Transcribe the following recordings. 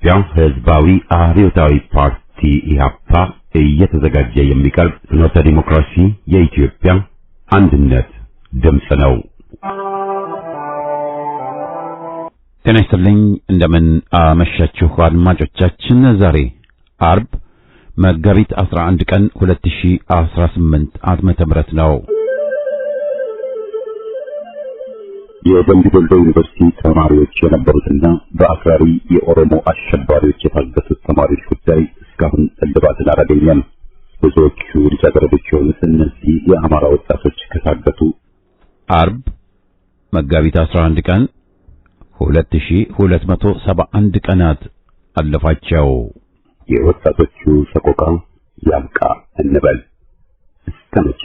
የኢትዮጵያ ሕዝባዊ አብዮታዊ ፓርቲ ኢህአፓ እየተዘጋጀ የሚቀርብ ፍኖተ ዲሞክራሲ የኢትዮጵያ አንድነት ድምፅ ነው። ጤና ይስጥልኝ። እንደምን አመሻችሁ አድማጮቻችን። ዛሬ አርብ መጋቢት 11 ቀን 2018 ዓመተ ምህረት ነው። የደምቢ ዶሎ ዩኒቨርሲቲ ተማሪዎች የነበሩትና በአክራሪ የኦሮሞ አሸባሪዎች የታገቱት ተማሪዎች ጉዳይ እስካሁን እልባትን አላገኘም። ብዙዎቹ ልጃገረዶች የሆኑት እነዚህ የአማራ ወጣቶች ከታገቱ አርብ መጋቢት 11 ቀን 2271 ቀናት አለፋቸው። የወጣቶቹ ሰቆቃ ያብቃ እንበል። እስከ መቼ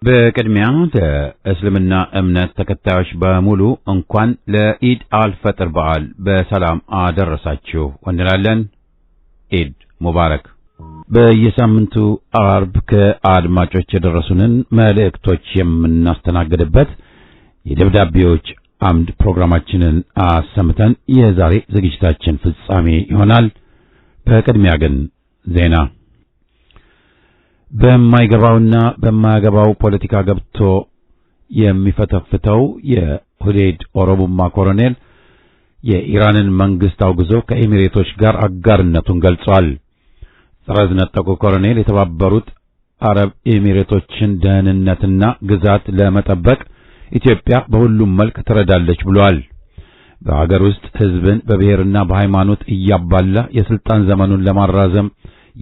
በቅድሚያ ለእስልምና እምነት ተከታዮች በሙሉ እንኳን ለኢድ አልፈጥር በዓል በሰላም አደረሳችሁ እንላለን። ኢድ ሙባረክ። በየሳምንቱ አርብ ከአድማጮች የደረሱንን መልእክቶች የምናስተናግድበት የደብዳቤዎች አምድ ፕሮግራማችንን አሰምተን የዛሬ ዝግጅታችን ፍጻሜ ይሆናል። በቅድሚያ ግን ዜና። በማይገባውና በማያገባው ፖለቲካ ገብቶ የሚፈተፍተው የሁዴድ ኦሮሞማ ኮሎኔል የኢራንን መንግስት አውግዞ ከኤሚሬቶች ጋር አጋርነቱን ገልጿል። ጥራዝ ነጠቁ ኮሎኔል የተባበሩት አረብ ኤሚሬቶችን ደህንነትና ግዛት ለመጠበቅ ኢትዮጵያ በሁሉም መልክ ትረዳለች ብሏል። በሀገር ውስጥ ህዝብን በብሔርና በሃይማኖት እያባላ የስልጣን ዘመኑን ለማራዘም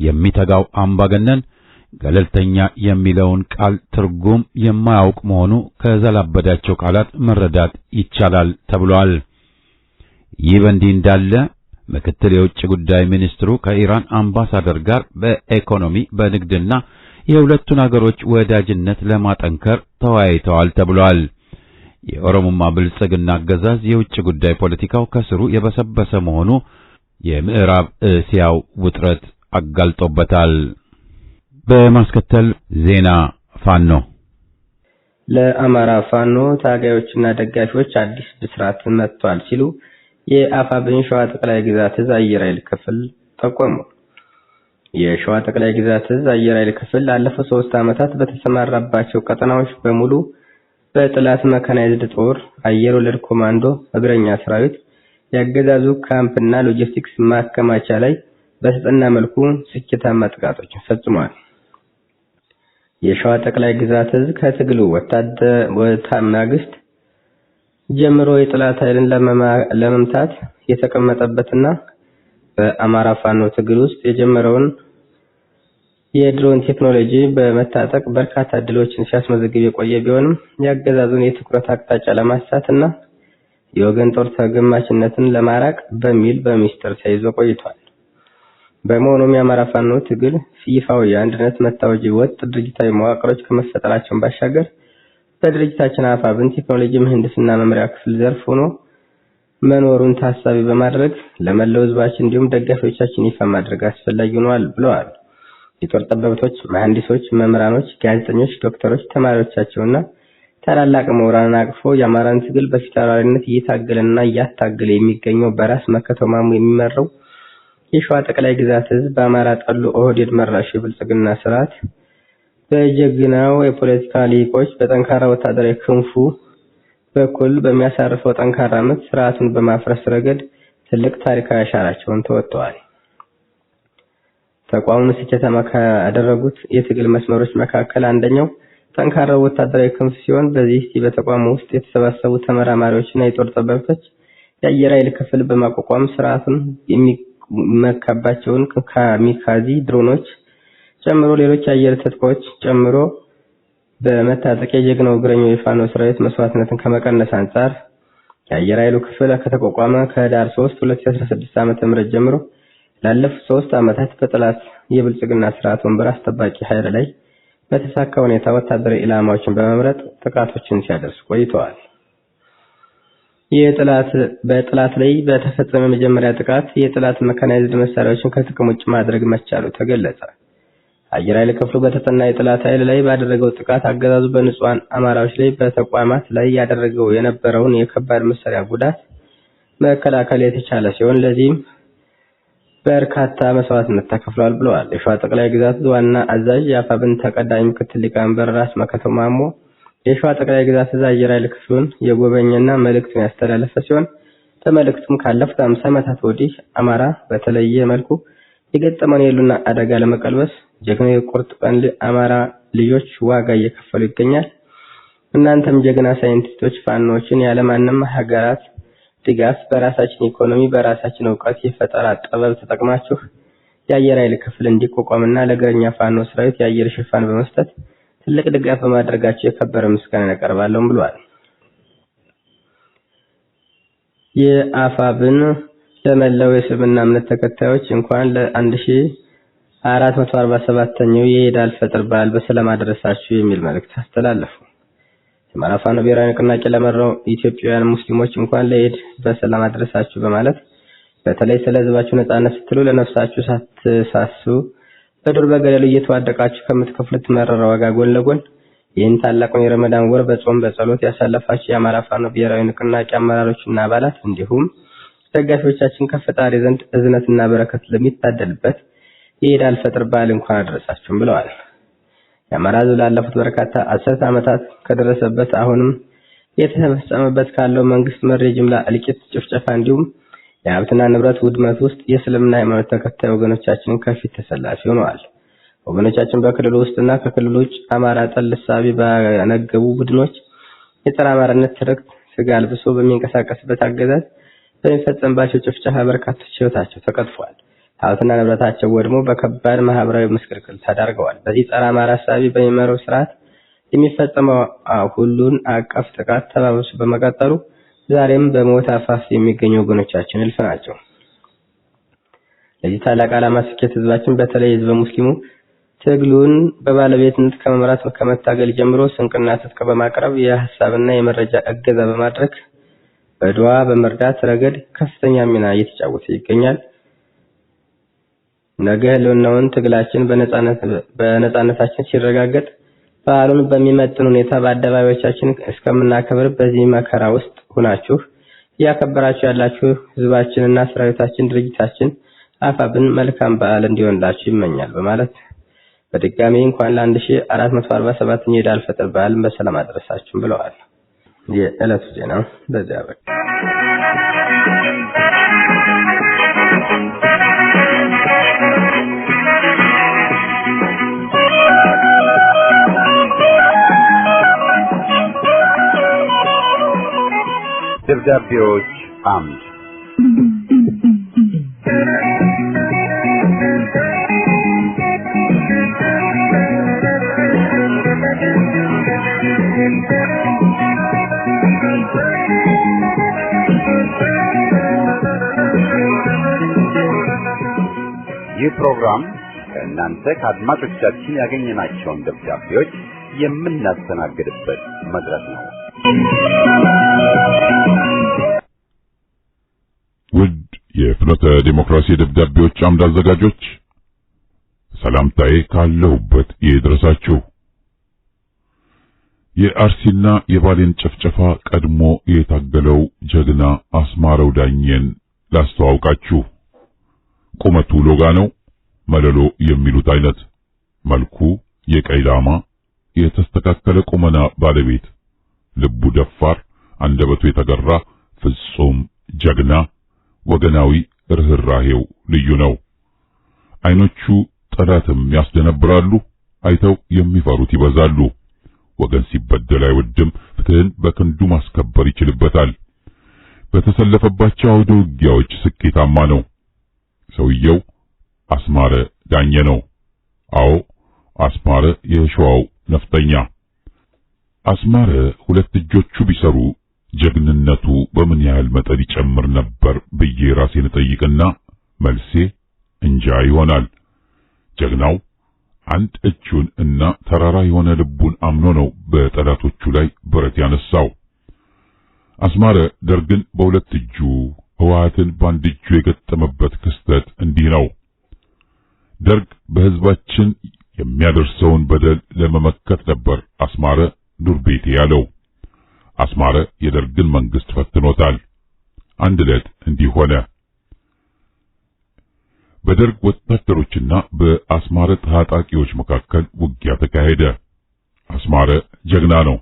የሚተጋው አምባገነን ገለልተኛ የሚለውን ቃል ትርጉም የማያውቅ መሆኑ ከዘላበዳቸው ቃላት መረዳት ይቻላል ተብሏል። ይህ በእንዲህ እንዳለ ምክትል የውጭ ጉዳይ ሚኒስትሩ ከኢራን አምባሳደር ጋር በኢኮኖሚ በንግድና የሁለቱን አገሮች ወዳጅነት ለማጠንከር ተወያይተዋል ተብሏል። የኦሮሞማ ብልጽግና አገዛዝ የውጭ ጉዳይ ፖለቲካው ከስሩ የበሰበሰ መሆኑ የምዕራብ እስያው ውጥረት አጋልጦበታል። በማስከተል ዜና ፋኖ። ለአማራ ፋኖ ታጋዮችና ደጋፊዎች አዲስ ብስራት መጥቷል ሲሉ የአፋብን ሸዋ ጠቅላይ ግዛት እዝ አየር ኃይል ክፍል ጠቆሙ። የሸዋ ጠቅላይ ግዛት እዝ አየር ኃይል ክፍል ላለፉት 3 ዓመታት በተሰማራባቸው ቀጠናዎች በሙሉ በጥላት መካናይዝድ ጦር፣ አየር ወለድ ኮማንዶ፣ እግረኛ ሰራዊት፣ ያገዛዙ ካምፕና ሎጂስቲክስ ማከማቻ ላይ በተጠና መልኩ ስኬታማ ጥቃቶችን ፈጽሟል። የሸዋ ጠቅላይ ግዛት እዝ ከትግሉ ማግስት ጀምሮ የጥላት ኃይልን ለመምታት የተቀመጠበትና በአማራ ፋኖ ትግል ውስጥ የጀመረውን የድሮን ቴክኖሎጂ በመታጠቅ በርካታ ድሎችን ሲያስመዘግብ የቆየ ቢሆንም ያገዛዙን የትኩረት አቅጣጫ ለማሳትና የወገን ጦር ተገማችነትን ለማራቅ በሚል በሚስጥር ተይዞ ቆይቷል። በመሆኑም የአማራ ፋኖ ትግል ይፋዊ የአንድነት መታወጅ ወጥ ድርጅታዊ መዋቅሮች ከመፈጠራቸው ባሻገር በድርጅታችን አፋብን ቴክኖሎጂ ምህንድስና መምሪያ ክፍል ዘርፍ ሆኖ መኖሩን ታሳቢ በማድረግ ለመላው ህዝባችን እንዲሁም ደጋፊዎቻችን ይፋ ማድረግ አስፈላጊ ሆኗል ብለዋል። የጦር ጠበብቶች፣ መሐንዲሶች፣ መምህራኖች፣ ጋዜጠኞች፣ ዶክተሮች፣ ተማሪዎቻቸውና ታላላቅ ምሁራንን አቅፎ የአማራን ትግል በፊታውራሪነት እየታገለና እያታገለ የሚገኘው በራስ መከተው ማሙ የሚመራው የሸዋ ጠቅላይ ግዛት ህዝብ በአማራ ጠሉ ኦህዴድ መራሽ የብልጽግና ስርዓት በጀግናው የፖለቲካ ሊቆች በጠንካራ ወታደራዊ ክንፉ በኩል በሚያሳርፈው ጠንካራ ምት ስርዓቱን በማፍረስ ረገድ ትልቅ ታሪካዊ አሻራቸውን ተወጥተዋል። ተቋሙን ስኬታማ ካደረጉት የትግል መስመሮች መካከል አንደኛው ጠንካራው ወታደራዊ ክንፍ ሲሆን በዚህ በተቋሙ ውስጥ የተሰባሰቡ ተመራማሪዎችና የጦር ጠበብቶች የአየር ኃይል ክፍል በማቋቋም ስርዓቱን የሚመካባቸውን ካሚካዚ ድሮኖች ጨምሮ ሌሎች አየር ትጥቆች ጨምሮ በመታጠቅ የጀግናው እግረኛው የፋኖ ሰራዊት መስዋዕትነትን ከመቀነስ አንጻር የአየር ኃይሉ ክፍል ከተቋቋመ ከህዳር 3 2016 ዓ.ም ጀምሮ ላለፉት 3 ዓመታት በጥላት የብልጽግና ስርዓት ወንበር አስጠባቂ ኃይል ላይ በተሳካ ሁኔታ ወታደራዊ ኢላማዎችን በመምረጥ ጥቃቶችን ሲያደርስ ቆይተዋል። በጥላት ላይ በተፈጸመ መጀመሪያ ጥቃት የጥላት መካናይዝድ መሳሪያዎችን ከጥቅም ውጭ ማድረግ መቻሉ ተገለጸ። አየር ኃይል ክፍሉ በተጠና የጠላት ኃይል ላይ ባደረገው ጥቃት አገዛዙ በንጹሃን አማራዎች ላይ በተቋማት ላይ ያደረገው የነበረውን የከባድ መሳሪያ ጉዳት መከላከል የተቻለ ሲሆን ለዚህም በርካታ መስዋዕትነት ተከፍሏል ብለዋል። የሸዋ ጠቅላይ ግዛት ዋና አዛዥ የአፋብን ተቀዳሚ ምክትል ሊቀመንበር ራስ መከተው ማሞ የሸዋ ጠቅላይ ግዛት አየር ኃይል ክፍሉን የጎበኘና መልእክቱን ያስተላለፈ ሲሆን በመልእክቱም ካለፉት 50 ዓመታት ወዲህ አማራ በተለየ መልኩ የገጠመውን የህልውና አደጋ ለመቀልበስ ጀግና የቁርጥ ቀን አማራ ልጆች ዋጋ እየከፈሉ ይገኛል። እናንተም ጀግና ሳይንቲስቶች ፋኖችን ያለማንም ሀገራት ድጋፍ በራሳችን ኢኮኖሚ በራሳችን ዕውቀት የፈጠራ ጥበብ ተጠቅማችሁ የአየር ኃይል ክፍል እንዲቋቋምና ለእግረኛ ፋኖ ሰራዊት የአየር ሽፋን በመስጠት ትልቅ ድጋፍ በማድረጋችሁ የከበረ ምስጋና ያቀርባለሁ ብለዋል። የአፋብን ለመላው የእስልምና እምነት ተከታዮች እንኳን ለ1447ኛው የኢድ አል-ፈጥር በዓል በሰላም አደረሳችሁ የሚል መልእክት አስተላለፉ። የአማራ ፋኖ ብሔራዊ ንቅናቄ ለመራው ኢትዮጵያውያን ሙስሊሞች እንኳን ለኢድ በሰላም አደረሳችሁ በማለት በተለይ ስለ ህዝባችሁ ነጻነት ስትሉ ለነፍሳችሁ ሳትሳሱ በዱር በገደሉ እየተዋደቃችሁ ከምትከፍሉት መረራ ዋጋ ጎን ለጎን ይህን ታላቁን የረመዳን ወር በጾም በጸሎት ያሳለፋችሁ የአማራ ፋኖ ብሔራዊ ንቅናቄ አመራሮችና አባላት እንዲሁም ደጋፊዎቻችን ከፈጣሪ ዘንድ እዝነትና በረከት ለሚታደልበት የኢድ አል-ፈጥር በዓል እንኳን አደረሳችሁ ብለዋል። የአማራ ህዝብ ላለፉት በርካታ 10 ዓመታት ከደረሰበት አሁንም የተፈጸመበት ካለው መንግስት መር የጅምላ እልቂት፣ ጭፍጨፋ እንዲሁም የሀብትና ንብረት ውድመት ውስጥ የእስልምና ሃይማኖት ተከታይ ወገኖቻችን ከፊት ተሰላፊ ሆነዋል። ወገኖቻችን በክልሉ ውስጥና ከክልሉ ውጭ አማራ ጠል እሳቤ ባነገቡ ቡድኖች የጸረ አማራነት ትርክት ስጋ አልብሶ በሚንቀሳቀስበት አገዛዝ በሚፈጸምባቸው ጭፍጨፋ በርካቶች ህይወታቸው ተቀጥፏል። ሀብትና ንብረታቸው ወድሞ በከባድ ማህበራዊ ምስቅልቅል ተዳርገዋል። በዚህ ጸረ አማራ እሳቤ በሚመራው ስርዓት የሚፈጸመው ሁሉን አቀፍ ጥቃት ተባብሶ በመቀጠሉ ዛሬም በሞት አፋፍ የሚገኙ ወገኖቻችን እልፍ ናቸው። ለዚህ ታላቅ ዓላማ ስኬት ህዝባችን በተለይ ህዝበ ሙስሊሙ ትግሉን በባለቤትነት ከመምራት ከመታገል ጀምሮ ስንቅና ትጥቅ በማቅረብ የሐሳብና የመረጃ እገዛ በማድረግ በዱዓ በመርዳት ረገድ ከፍተኛ ሚና እየተጫወተ ይገኛል። ነገ ህልውናውን ትግላችን በነጻነታችን ሲረጋገጥ በዓሉን በሚመጥን ሁኔታ በአደባባዮቻችን እስከምናከብር በዚህ መከራ ውስጥ ሆናችሁ ያከበራችሁ ያላችሁ ህዝባችንና ሰራዊታችን ድርጅታችን አፋብን መልካም በዓል እንዲሆንላችሁ ይመኛል በማለት በድጋሚ እንኳን ለ1447ኛው የኢድ አል-ፈጥር በዓል በሰላም አደረሳችሁ ብለዋል። የዕለቱ ዜና በዚያ በቃ። ደብዳቤዎች አምድ ይህ ፕሮግራም ከእናንተ ከአድማጮቻችን ያገኘናቸውን ደብዳቤዎች የምናስተናግድበት መድረክ ነው። ውድ የፍኖተ ዲሞክራሲ ደብዳቤዎች አምድ አዘጋጆች ሰላምታዬ ካለሁበት ይድረሳችሁ። የአርሲና የባሌን ጭፍጨፋ ቀድሞ የታገለው ጀግና አስማረው ዳኘን ላስተዋውቃችሁ። ቁመቱ ሎጋ ነው፣ መለሎ የሚሉት አይነት፣ መልኩ የቀይ ላማ የተስተካከለ ቁመና ባለቤት፣ ልቡ ደፋር፣ አንደበቱ የተገራ ፍጹም ጀግና፣ ወገናዊ ርህራሄው ልዩ ነው። አይኖቹ ጠላትም ያስደነብራሉ፣ አይተው የሚፈሩት ይበዛሉ። ወገን ሲበደል አይወድም፣ ፍትህን በክንዱ ማስከበር ይችልበታል። በተሰለፈባቸው አውደ ውጊያዎች ስኬታማ ነው። ሰውየው አስማረ ዳኘ ነው። አዎ አስማረ የሸዋው ነፍጠኛ። አስማረ ሁለት እጆቹ ቢሰሩ ጀግንነቱ በምን ያህል መጠን ይጨምር ነበር ብዬ ራሴን ጠይቅና መልሴ እንጃ ይሆናል። ጀግናው አንድ እጁን እና ተራራ የሆነ ልቡን አምኖ ነው በጠላቶቹ ላይ ብረት ያነሳው። አስማረ ደርግን በሁለት እጁ ህወሓትን በአንድ እጁ የገጠመበት ክስተት እንዲህ ነው። ደርግ በህዝባችን የሚያደርሰውን በደል ለመመከት ነበር አስማረ ዱር ቤቴ ያለው። አስማረ የደርግን መንግስት ፈትኖታል። አንድ ዕለት እንዲህ ሆነ። በደርግ ወታደሮችና በአስማረ ታጣቂዎች መካከል ውጊያ ተካሄደ። አስማረ ጀግና ነው።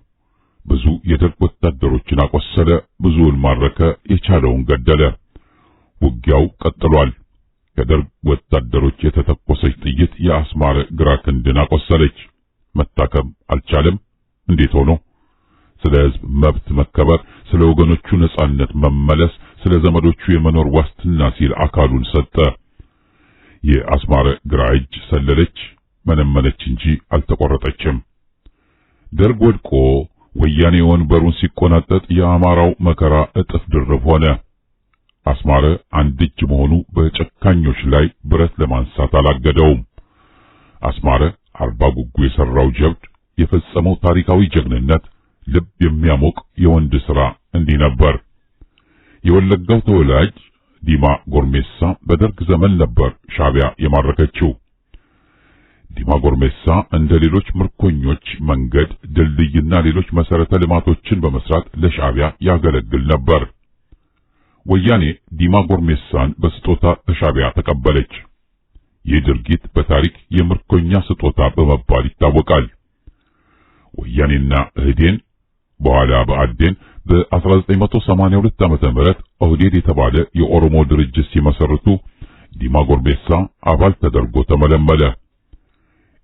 ብዙ የደርግ ወታደሮችን አቆሰለ፣ ብዙውን ማረከ፣ የቻለውን ገደለ። ውጊያው ቀጥሏል። ከደርግ ወታደሮች የተተኮሰች ጥይት የአስማረ ግራ ክንድን አቆሰለች። መታከም አልቻለም። እንዴት ሆኖ? ስለ ሕዝብ መብት መከበር፣ ስለ ወገኖቹ ነጻነት መመለስ፣ ስለ ዘመዶቹ የመኖር ዋስትና ሲል አካሉን ሰጠ። የአስማረ ግራ እጅ ሰለለች፣ መነመነች እንጂ አልተቆረጠችም። ደርግ ወድቆ ወያኔ ወንበሩን ሲቆናጠጥ የአማራው መከራ እጥፍ ድርብ ሆነ። አስማረ አንድ እጅ መሆኑ በጨካኞች ላይ ብረት ለማንሳት አላገደውም። አስማረ አርባ ጉጉ የሰራው ጀብድ፣ የፈጸመው ታሪካዊ ጀግንነት ልብ የሚያሞቅ የወንድ ሥራ እንዲህ ነበር። የወለጋው ተወላጅ ዲማ ጎርሜሳ በደርግ ዘመን ነበር ሻዕቢያ የማረከችው። ዲማ ጎርሜሳ እንደ ሌሎች ምርኮኞች መንገድ፣ ድልድይና ሌሎች መሰረተ ልማቶችን በመስራት ለሻዕቢያ ያገለግል ነበር። ወያኔ ዲማ ጎርሜሳን በስጦታ ከሻዕቢያ ተቀበለች። ይህ ድርጊት በታሪክ የምርኮኛ ስጦታ በመባል ይታወቃል። ወያኔና እህዴን በኋላ በአዴን በ1982 ዓመተ ምህረት ኦህዴድ የተባለ የኦሮሞ ድርጅት ሲመሰርቱ ዲማ ጎርሜሳ አባል ተደርጎ ተመለመለ።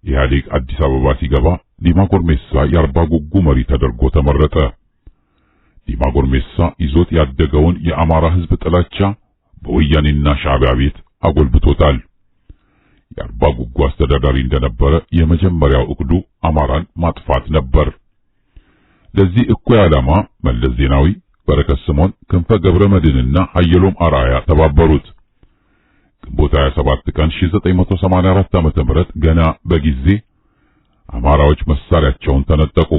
ኢህአዴግ አዲስ አበባ ሲገባ ዲማ ጎርሜሳ የአርባ ጉጉ መሪ ተደርጎ ተመረጠ። ዲማ ጎርሜሳ ይዞት ያደገውን የአማራ ሕዝብ ጥላቻ በወያኔና ሻዕቢያ ቤት አጎልብቶታል። የአርባ ጉጉ አስተዳዳሪ እንደነበረ የመጀመሪያው እቅዱ አማራን ማጥፋት ነበር። ለዚህ እኩይ ዓላማ መለስ ዜናዊ፣ በረከት ስምዖን፣ ክንፈ ገብረ መድኅንና ኃይሎም አርአያ ተባበሩት። ግንቦት 27 ቀን 1984 ዓመተ ምህረት ገና በጊዜ አማራዎች መሳሪያቸውን ተነጠቁ።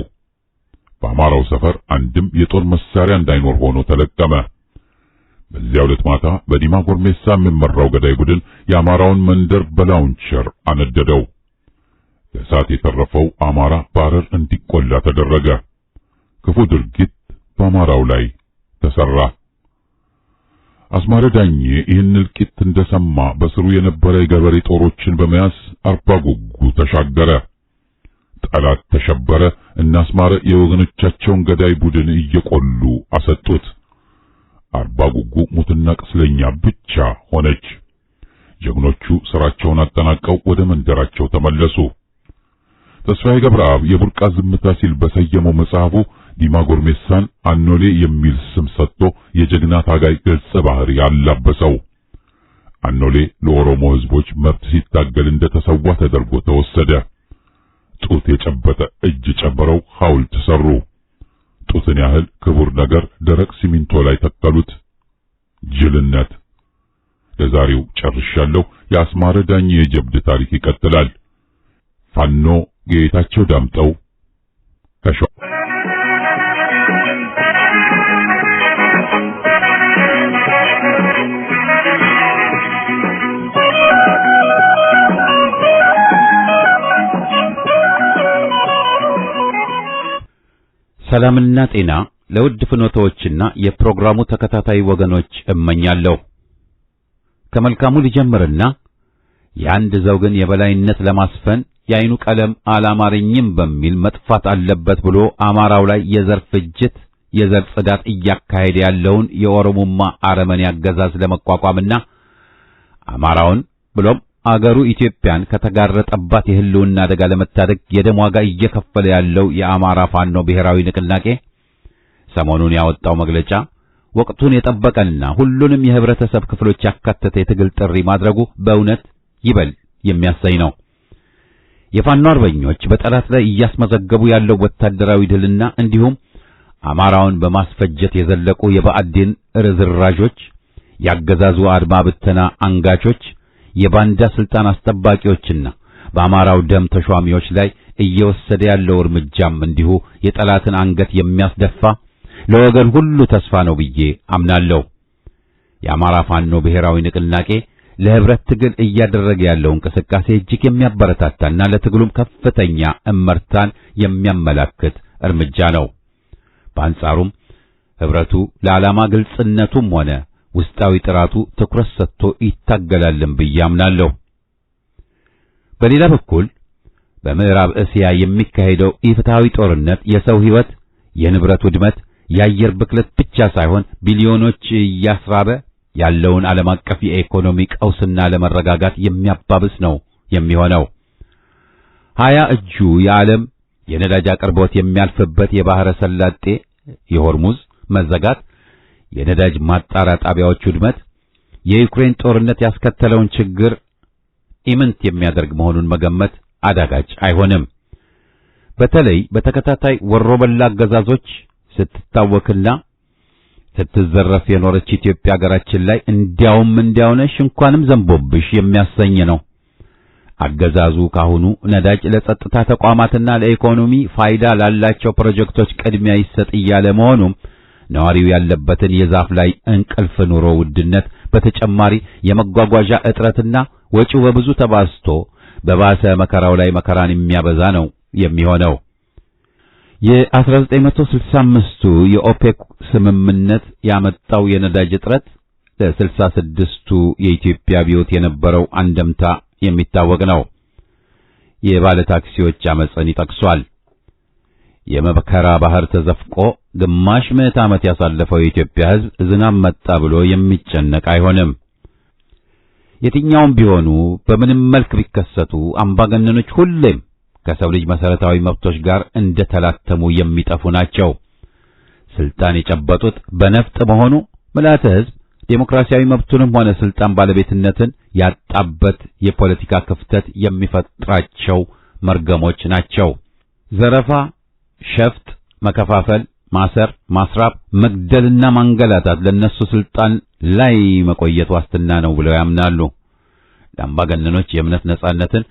በአማራው ሰፈር አንድም የጦር መሳሪያ እንዳይኖር ሆኖ ተለቀመ። በዚያው ዕለት ማታ በዲማ ጎርሜሳ የሚመራው ገዳይ ቡድን የአማራውን መንደር በላውንቸር አነደደው። ለእሳት የተረፈው አማራ ባረር እንዲቆላ ተደረገ። ክፉ ድርጊት በአማራው ላይ ተሰራ። አስማረ ዳኜ ይህን እልቂት እንደሰማ በስሩ የነበረ የገበሬ ጦሮችን በመያዝ አርባ ጉጉ ተሻገረ። ጠላት ተሸበረ። እና አስማረ የወገኖቻቸውን ገዳይ ቡድን እየቆሉ አሰጡት። አርባ ጉጉ ሙትና ቅስለኛ ብቻ ሆነች። ጀግኖቹ ስራቸውን አጠናቀው ወደ መንደራቸው ተመለሱ። ተስፋዬ ገብረአብ የቡርቃ ዝምታ ሲል በሰየመው መጽሐፉ ዲማ ጎርሜሳን አኖሌ የሚል ስም ሰጥቶ የጀግና ታጋይ ገጸ ባህሪ ያላበሰው። አኖሌ ለኦሮሞ ሕዝቦች መብት ሲታገል እንደተሰዋ ተደርጎ ተወሰደ። ጡት የጨበጠ እጅ ጨምረው ሐውልት ሰሩ። ጡትን ያህል ክቡር ነገር ደረቅ ሲሚንቶ ላይ ተከሉት። ጅልነት። ለዛሬው ጨርሻለሁ። የአስማረ ዳኜ የጀብድ ታሪክ ይቀጥላል። ፋኖ ጌታቸው ዳምጠው ከሸዋ። ሰላምና ጤና ለውድ ፍኖቶችና የፕሮግራሙ ተከታታይ ወገኖች እመኛለሁ። ከመልካሙ ልጀምርና የአንድ ዘውግን የበላይነት ለማስፈን የአይኑ ቀለም አላማረኝም በሚል መጥፋት አለበት ብሎ አማራው ላይ የዘር ፍጅት፣ የዘር ጽዳት እያካሄደ ያለውን የኦሮሞማ አረመኔ አገዛዝ ለመቋቋምና አማራውን ብሎም አገሩ ኢትዮጵያን ከተጋረጠባት የህልውና አደጋ ለመታደግ የደም ዋጋ እየከፈለ ያለው የአማራ ፋኖ ብሔራዊ ንቅናቄ ሰሞኑን ያወጣው መግለጫ ወቅቱን የጠበቀና ሁሉንም የህብረተሰብ ክፍሎች ያካተተ የትግል ጥሪ ማድረጉ በእውነት ይበል የሚያሰኝ ነው። የፋኖ አርበኞች በጠላት ላይ እያስመዘገቡ ያለው ወታደራዊ ድልና እንዲሁም አማራውን በማስፈጀት የዘለቁ የብአዴን ርዝራዦች፣ ያገዛዙ አድማ ብተና አንጋቾች፣ የባንዳ ስልጣን አስጠባቂዎችና በአማራው ደም ተሿሚዎች ላይ እየወሰደ ያለው እርምጃም እንዲሁ የጠላትን አንገት የሚያስደፋ ለወገን ሁሉ ተስፋ ነው ብዬ አምናለሁ። የአማራ ፋኖ ብሔራዊ ንቅናቄ ለህብረት ትግል እያደረገ ያለው እንቅስቃሴ እጅግ የሚያበረታታና ለትግሉም ከፍተኛ እመርታን የሚያመላክት እርምጃ ነው። በአንጻሩም ህብረቱ ለዓላማ ግልጽነቱም ሆነ ውስጣዊ ጥራቱ ትኩረት ሰጥቶ ይታገላልን ብዬ አምናለሁ። በሌላ በኩል በምዕራብ እስያ የሚካሄደው ኢፍትሐዊ ጦርነት የሰው ሕይወት፣ የንብረት ውድመት፣ የአየር ብክለት ብቻ ሳይሆን ቢሊዮኖች እያስራበ ያለውን ዓለም አቀፍ የኢኮኖሚ ቀውስና ለመረጋጋት የሚያባብስ ነው የሚሆነው። 20 እጁ የዓለም የነዳጅ አቅርቦት የሚያልፍበት የባህረ ሰላጤ የሆርሙዝ መዘጋት፣ የነዳጅ ማጣሪያ ጣቢያዎች ውድመት፣ የዩክሬን ጦርነት ያስከተለውን ችግር ኢምንት የሚያደርግ መሆኑን መገመት አዳጋች አይሆንም። በተለይ በተከታታይ ወሮበላ አገዛዞች ስትታወክና ስትዘረፍ የኖረች ኢትዮጵያ ሀገራችን ላይ እንዲያውነሽ እንኳንም ዘንቦብሽ የሚያሰኝ ነው። አገዛዙ ካሁኑ ነዳጅ ለጸጥታ ተቋማትና ለኢኮኖሚ ፋይዳ ላላቸው ፕሮጀክቶች ቅድሚያ ይሰጥ እያለ መሆኑም ነዋሪው ያለበትን የዛፍ ላይ እንቅልፍ ኑሮ ውድነት በተጨማሪ የመጓጓዣ እጥረትና ወጪው በብዙ ተባዝቶ በባሰ መከራው ላይ መከራን የሚያበዛ ነው የሚሆነው። የ1965ቱ የኦፔክ ስምምነት ያመጣው የነዳጅ እጥረት ለ66ቱ የኢትዮጵያ አብዮት የነበረው አንደምታ የሚታወቅ ነው። የባለ ታክሲዎች አመጽን ይጠቅሷል። የመከራ ባህር ተዘፍቆ ግማሽ ምዕተ ዓመት ያሳለፈው የኢትዮጵያ ሕዝብ ዝናብ መጣ ብሎ የሚጨነቅ አይሆንም። የትኛውም ቢሆኑ በምንም መልክ ቢከሰቱ አምባገነኖች ሁሌም ከሰው ልጅ መሰረታዊ መብቶች ጋር እንደተላተሙ የሚጠፉ ናቸው። ስልጣን የጨበጡት በነፍጥ መሆኑ ምልዓተ ሕዝብ ዴሞክራሲያዊ መብቱንም ሆነ ስልጣን ባለቤትነትን ያጣበት የፖለቲካ ክፍተት የሚፈጥራቸው መርገሞች ናቸው። ዘረፋ፣ ሸፍጥ፣ መከፋፈል፣ ማሰር፣ ማስራብ፣ መግደልና ማንገላታት ለነሱ ስልጣን ላይ መቆየት ዋስትና ነው ብለው ያምናሉ። ለአምባገነኖች የእምነት ነጻነትን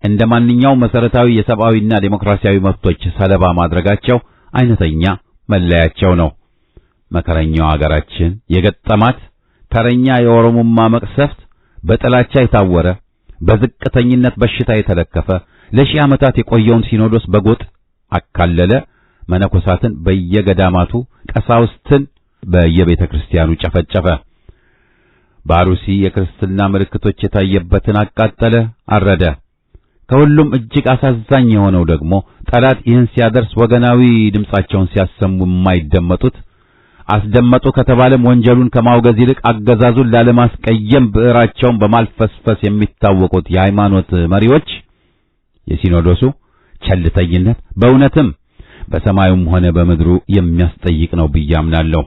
እንደ ማንኛውም መሰረታዊ የሰብአዊና ዴሞክራሲያዊ መብቶች ሰለባ ማድረጋቸው አይነተኛ መለያቸው ነው። መከረኛው አገራችን የገጠማት ተረኛ የኦሮሞማ መቅሰፍት በጥላቻ የታወረ በዝቅተኝነት በሽታ የተለከፈ ለሺህ ዓመታት የቆየውን ሲኖዶስ በጎጥ አካለለ፣ መነኮሳትን በየገዳማቱ ቀሳውስትን በየቤተ ክርስቲያኑ ጨፈጨፈ። ባሩሲ የክርስትና ምልክቶች የታየበትን አቃጠለ፣ አረደ። ከሁሉም እጅግ አሳዛኝ የሆነው ደግሞ ጠላት ይህን ሲያደርስ ወገናዊ ድምጻቸውን ሲያሰሙ የማይደመጡት አስደመጡ ከተባለም ወንጀሉን ከማውገዝ ይልቅ አገዛዙን ላለማስቀየም ብዕራቸውን በማልፈስፈስ የሚታወቁት የሃይማኖት መሪዎች የሲኖዶሱ ቸልተኝነት በእውነትም በሰማዩም ሆነ በምድሩ የሚያስጠይቅ ነው ብዬ አምናለሁ።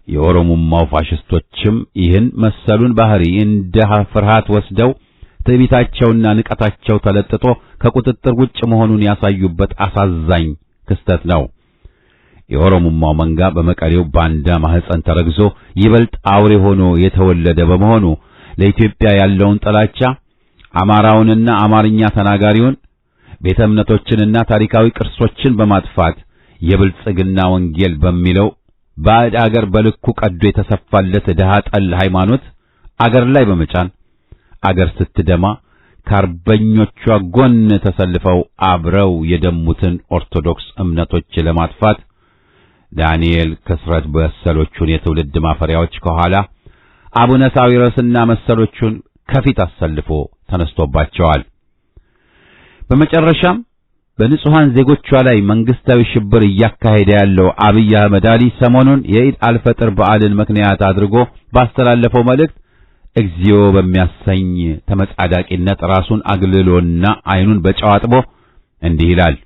የኦሮሞማው ፋሽስቶችም ይህን መሰሉን ባህሪ እንደ ፍርሃት ወስደው ትዕቢታቸውና ንቀታቸው ተለጥጦ ከቁጥጥር ውጭ መሆኑን ያሳዩበት አሳዛኝ ክስተት ነው። የኦሮሞማው መንጋ በመቀሌው ባንዳ ማህፀን ተረግዞ ይበልጥ አውሬ ሆኖ የተወለደ በመሆኑ ለኢትዮጵያ ያለውን ጥላቻ አማራውንና አማርኛ ተናጋሪውን ቤተ እምነቶችንና ታሪካዊ ቅርሶችን በማጥፋት የብልጽግና ወንጌል በሚለው ባዕድ አገር በልኩ ቀዶ የተሰፋለት ድሃ ጠል ሃይማኖት አገር ላይ በመጫን አገር ስትደማ ከአርበኞቿ ጎን ተሰልፈው አብረው የደሙትን ኦርቶዶክስ እምነቶች ለማጥፋት ዳንኤል ክስረት በሰሎቹን የትውልድ ማፈሪያዎች ከኋላ አቡነ ሳዊሮስና መሰሎቹን ከፊት አሰልፎ ተነስቶባቸዋል። በመጨረሻም በንጹሃን ዜጎቿ ላይ መንግስታዊ ሽብር እያካሄደ ያለው አብይ አህመድ አሊ ሰሞኑን የኢድ አልፈጥር በዓልን ምክንያት አድርጎ ባስተላለፈው መልእክት እግዚኦ በሚያሰኝ ተመጻዳቂነት ራሱን አግልሎና አይኑን በጨው አጥቦ እንዲህ ይላል።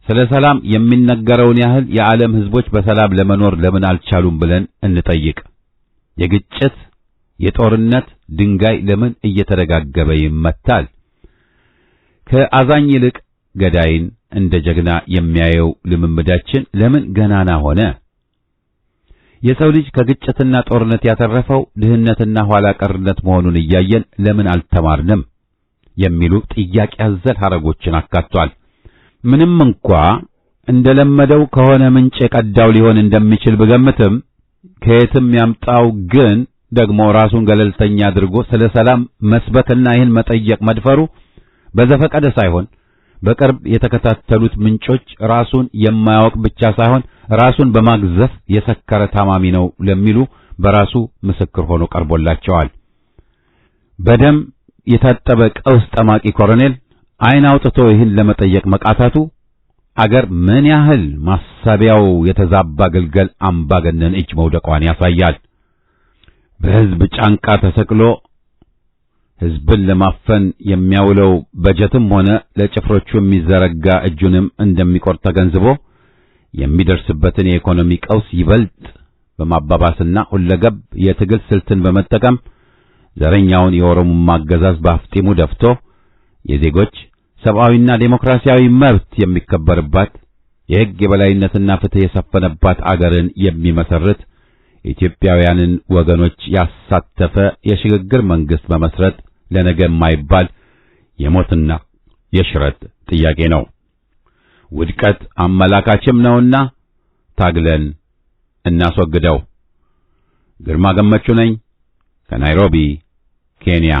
ስለ ሰላም የሚነገረውን ያህል የዓለም ህዝቦች በሰላም ለመኖር ለምን አልቻሉም ብለን እንጠይቅ። የግጭት የጦርነት ድንጋይ ለምን እየተደጋገበ ይመታል? ከአዛኝ ይልቅ ገዳይን እንደ ጀግና የሚያየው ልምምዳችን ለምን ገናና ሆነ? የሰው ልጅ ከግጭትና ጦርነት ያተረፈው ድህነትና ኋላ ቀርነት መሆኑን እያየን ለምን አልተማርንም? የሚሉ ጥያቄ አዘል ሐረጎችን አካቷል። ምንም እንኳ እንደለመደው ከሆነ ምንጭ የቀዳው ሊሆን እንደሚችል ብገምትም ከየትም ያምጣው ግን ደግሞ ራሱን ገለልተኛ አድርጎ ስለ ሰላም መስበክና ይህን መጠየቅ መድፈሩ በዘፈቀደ ሳይሆን በቅርብ የተከታተሉት ምንጮች ራሱን የማያውቅ ብቻ ሳይሆን ራሱን በማግዘፍ የሰከረ ታማሚ ነው ለሚሉ በራሱ ምስክር ሆኖ ቀርቦላቸዋል። በደም የታጠበ ቀውስ ጠማቂ ኮሎኔል ዓይን አውጥቶ ይህን ለመጠየቅ መቃታቱ አገር ምን ያህል ማሳቢያው የተዛባ ግልገል አምባገነን እጅ መውደቋን ያሳያል። በሕዝብ ጫንቃ ተሰቅሎ ሕዝብን ለማፈን የሚያውለው በጀትም ሆነ ለጭፍሮቹ የሚዘረጋ እጁንም እንደሚቆርጥ ተገንዝቦ የሚደርስበትን የኢኮኖሚ ቀውስ ይበልጥ በማባባስና ሁለገብ የትግል ስልትን በመጠቀም ዘረኛውን የኦሮሞማ አገዛዝ በአፍጢሙ ደፍቶ የዜጎች ሰብአዊና ዴሞክራሲያዊ መብት የሚከበርባት የሕግ የበላይነትና ፍትሕ የሰፈነባት አገርን የሚመሰርት ኢትዮጵያውያንን ወገኖች ያሳተፈ የሽግግር መንግስት መመስረት ለነገ የማይባል የሞትና የሽረት ጥያቄ ነው። ውድቀት አመላካችም ነውና ታግለን እናስወግደው። ግርማ ገመቹ ነኝ ከናይሮቢ ኬንያ።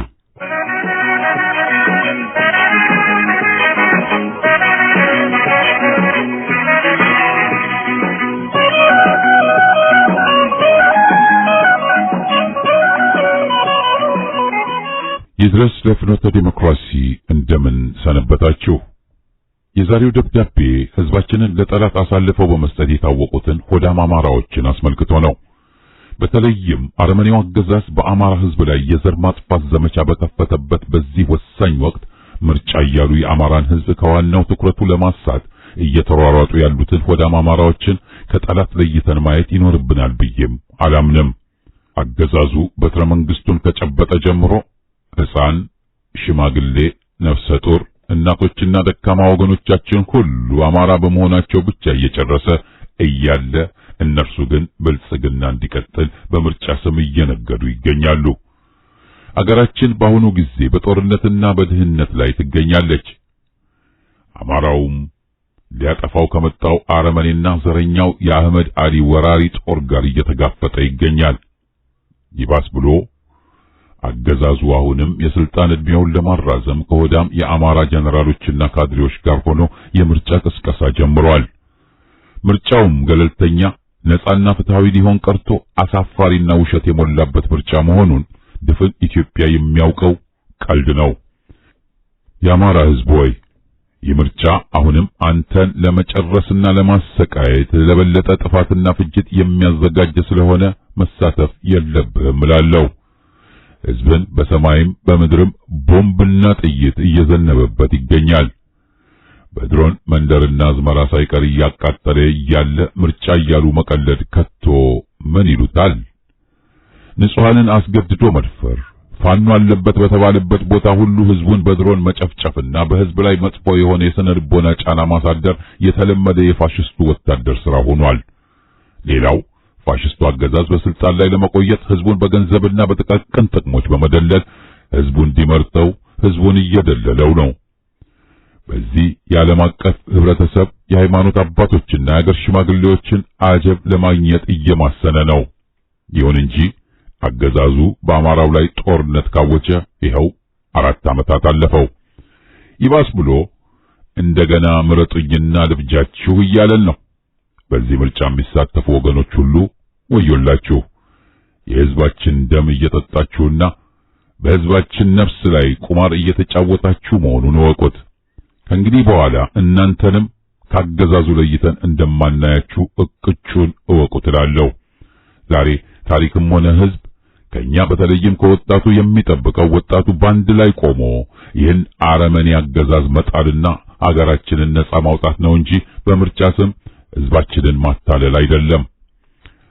ይድረስ ለፍኖተ ዲሞክራሲ እንደምን ሰነበታችሁ። የዛሬው ደብዳቤ ህዝባችንን ለጠላት አሳልፈው በመስጠት የታወቁትን ሆዳም አማራዎችን አስመልክቶ ነው። በተለይም አረመኔው አገዛዝ በአማራ ህዝብ ላይ የዘር ማጥፋት ዘመቻ በከፈተበት በዚህ ወሳኝ ወቅት ምርጫ እያሉ የአማራን ህዝብ ከዋናው ትኩረቱ ለማሳት እየተሯሯጡ ያሉትን ሆዳም አማራዎችን ከጠላት ለይተን ማየት ይኖርብናል ብዬም አላምንም። አገዛዙ በትረ መንግስቱን ከጨበጠ ጀምሮ ሕፃን፣ ሽማግሌ፣ ነፍሰ ጡር፣ እናቶችና ደካማ ወገኖቻችን ሁሉ አማራ በመሆናቸው ብቻ እየጨረሰ እያለ እነርሱ ግን ብልጽግና እንዲቀጥል በምርጫ ስም እየነገዱ ይገኛሉ። አገራችን በአሁኑ ጊዜ በጦርነትና በድህነት ላይ ትገኛለች። አማራውም ሊያጠፋው ከመጣው አረመኔና ዘረኛው የአህመድ አሊ ወራሪ ጦር ጋር እየተጋፈጠ ይገኛል። ይባስ ብሎ አገዛዙ አሁንም የስልጣን ዕድሜውን ለማራዘም ከሆዳም የአማራ ጀነራሎችና ካድሬዎች ጋር ሆኖ የምርጫ ቅስቀሳ ጀምሯል። ምርጫውም ገለልተኛ ነጻና ፍትሃዊ ሊሆን ቀርቶ አሳፋሪና ውሸት የሞላበት ምርጫ መሆኑን ድፍን ኢትዮጵያ የሚያውቀው ቀልድ ነው። የአማራ ሕዝብ ሆይ ይህ ምርጫ አሁንም አንተን ለመጨረስና ለማሰቃየት ለበለጠ ጥፋትና ፍጅት የሚያዘጋጅ ስለሆነ መሳተፍ የለብህም እላለሁ። ሕዝብን በሰማይም በምድርም ቦምብና ጥይት እየዘነበበት ይገኛል። በድሮን መንደርና አዝመራ ሳይቀር እያቃጠለ እያለ ምርጫ እያሉ መቀለድ ከቶ ምን ይሉታል? ንጹሐንን አስገድዶ መድፈር፣ ፋኖ አለበት በተባለበት ቦታ ሁሉ ሕዝቡን በድሮን መጨፍጨፍና በሕዝብ ላይ መጥፎ የሆነ የስነ ልቦና ጫና ማሳደር የተለመደ የፋሽስቱ ወታደር ሥራ ሆኗል። ሌላው ፋሽስቱ አገዛዝ በስልጣን ላይ ለመቆየት ሕዝቡን በገንዘብና በጥቃቅን ጥቅሞች በመደለል ሕዝቡ እንዲመርጠው ሕዝቡን እየደለለው ነው። በዚህ የዓለም አቀፍ ህብረተሰብ የሃይማኖት አባቶችና የአገር ሽማግሌዎችን አጀብ ለማግኘት እየማሰነ ነው። ይሁን እንጂ አገዛዙ በአማራው ላይ ጦርነት ካወጀ ይኸው 4 ዓመታት አለፈው። ይባስ ብሎ እንደገና ምረጡኝና ልብጃችሁ እያለን ነው። በዚህ ምርጫ የሚሳተፉ ወገኖች ሁሉ ወዮላችሁ። የሕዝባችን ደም እየጠጣችሁና በሕዝባችን ነፍስ ላይ ቁማር እየተጫወታችሁ መሆኑን እወቁት። ከእንግዲህ በኋላ እናንተንም ካገዛዙ ለይተን እንደማናያችሁ እቅጩን እወቁት እላለሁ። ዛሬ ታሪክም ሆነ ሕዝብ ከኛ በተለይም ከወጣቱ የሚጠብቀው ወጣቱ ባንድ ላይ ቆሞ ይህን አረመኔ አገዛዝ መጣልና አገራችንን ነጻ ማውጣት ነው እንጂ በምርጫ ስም ሕዝባችንን ማታለል አይደለም።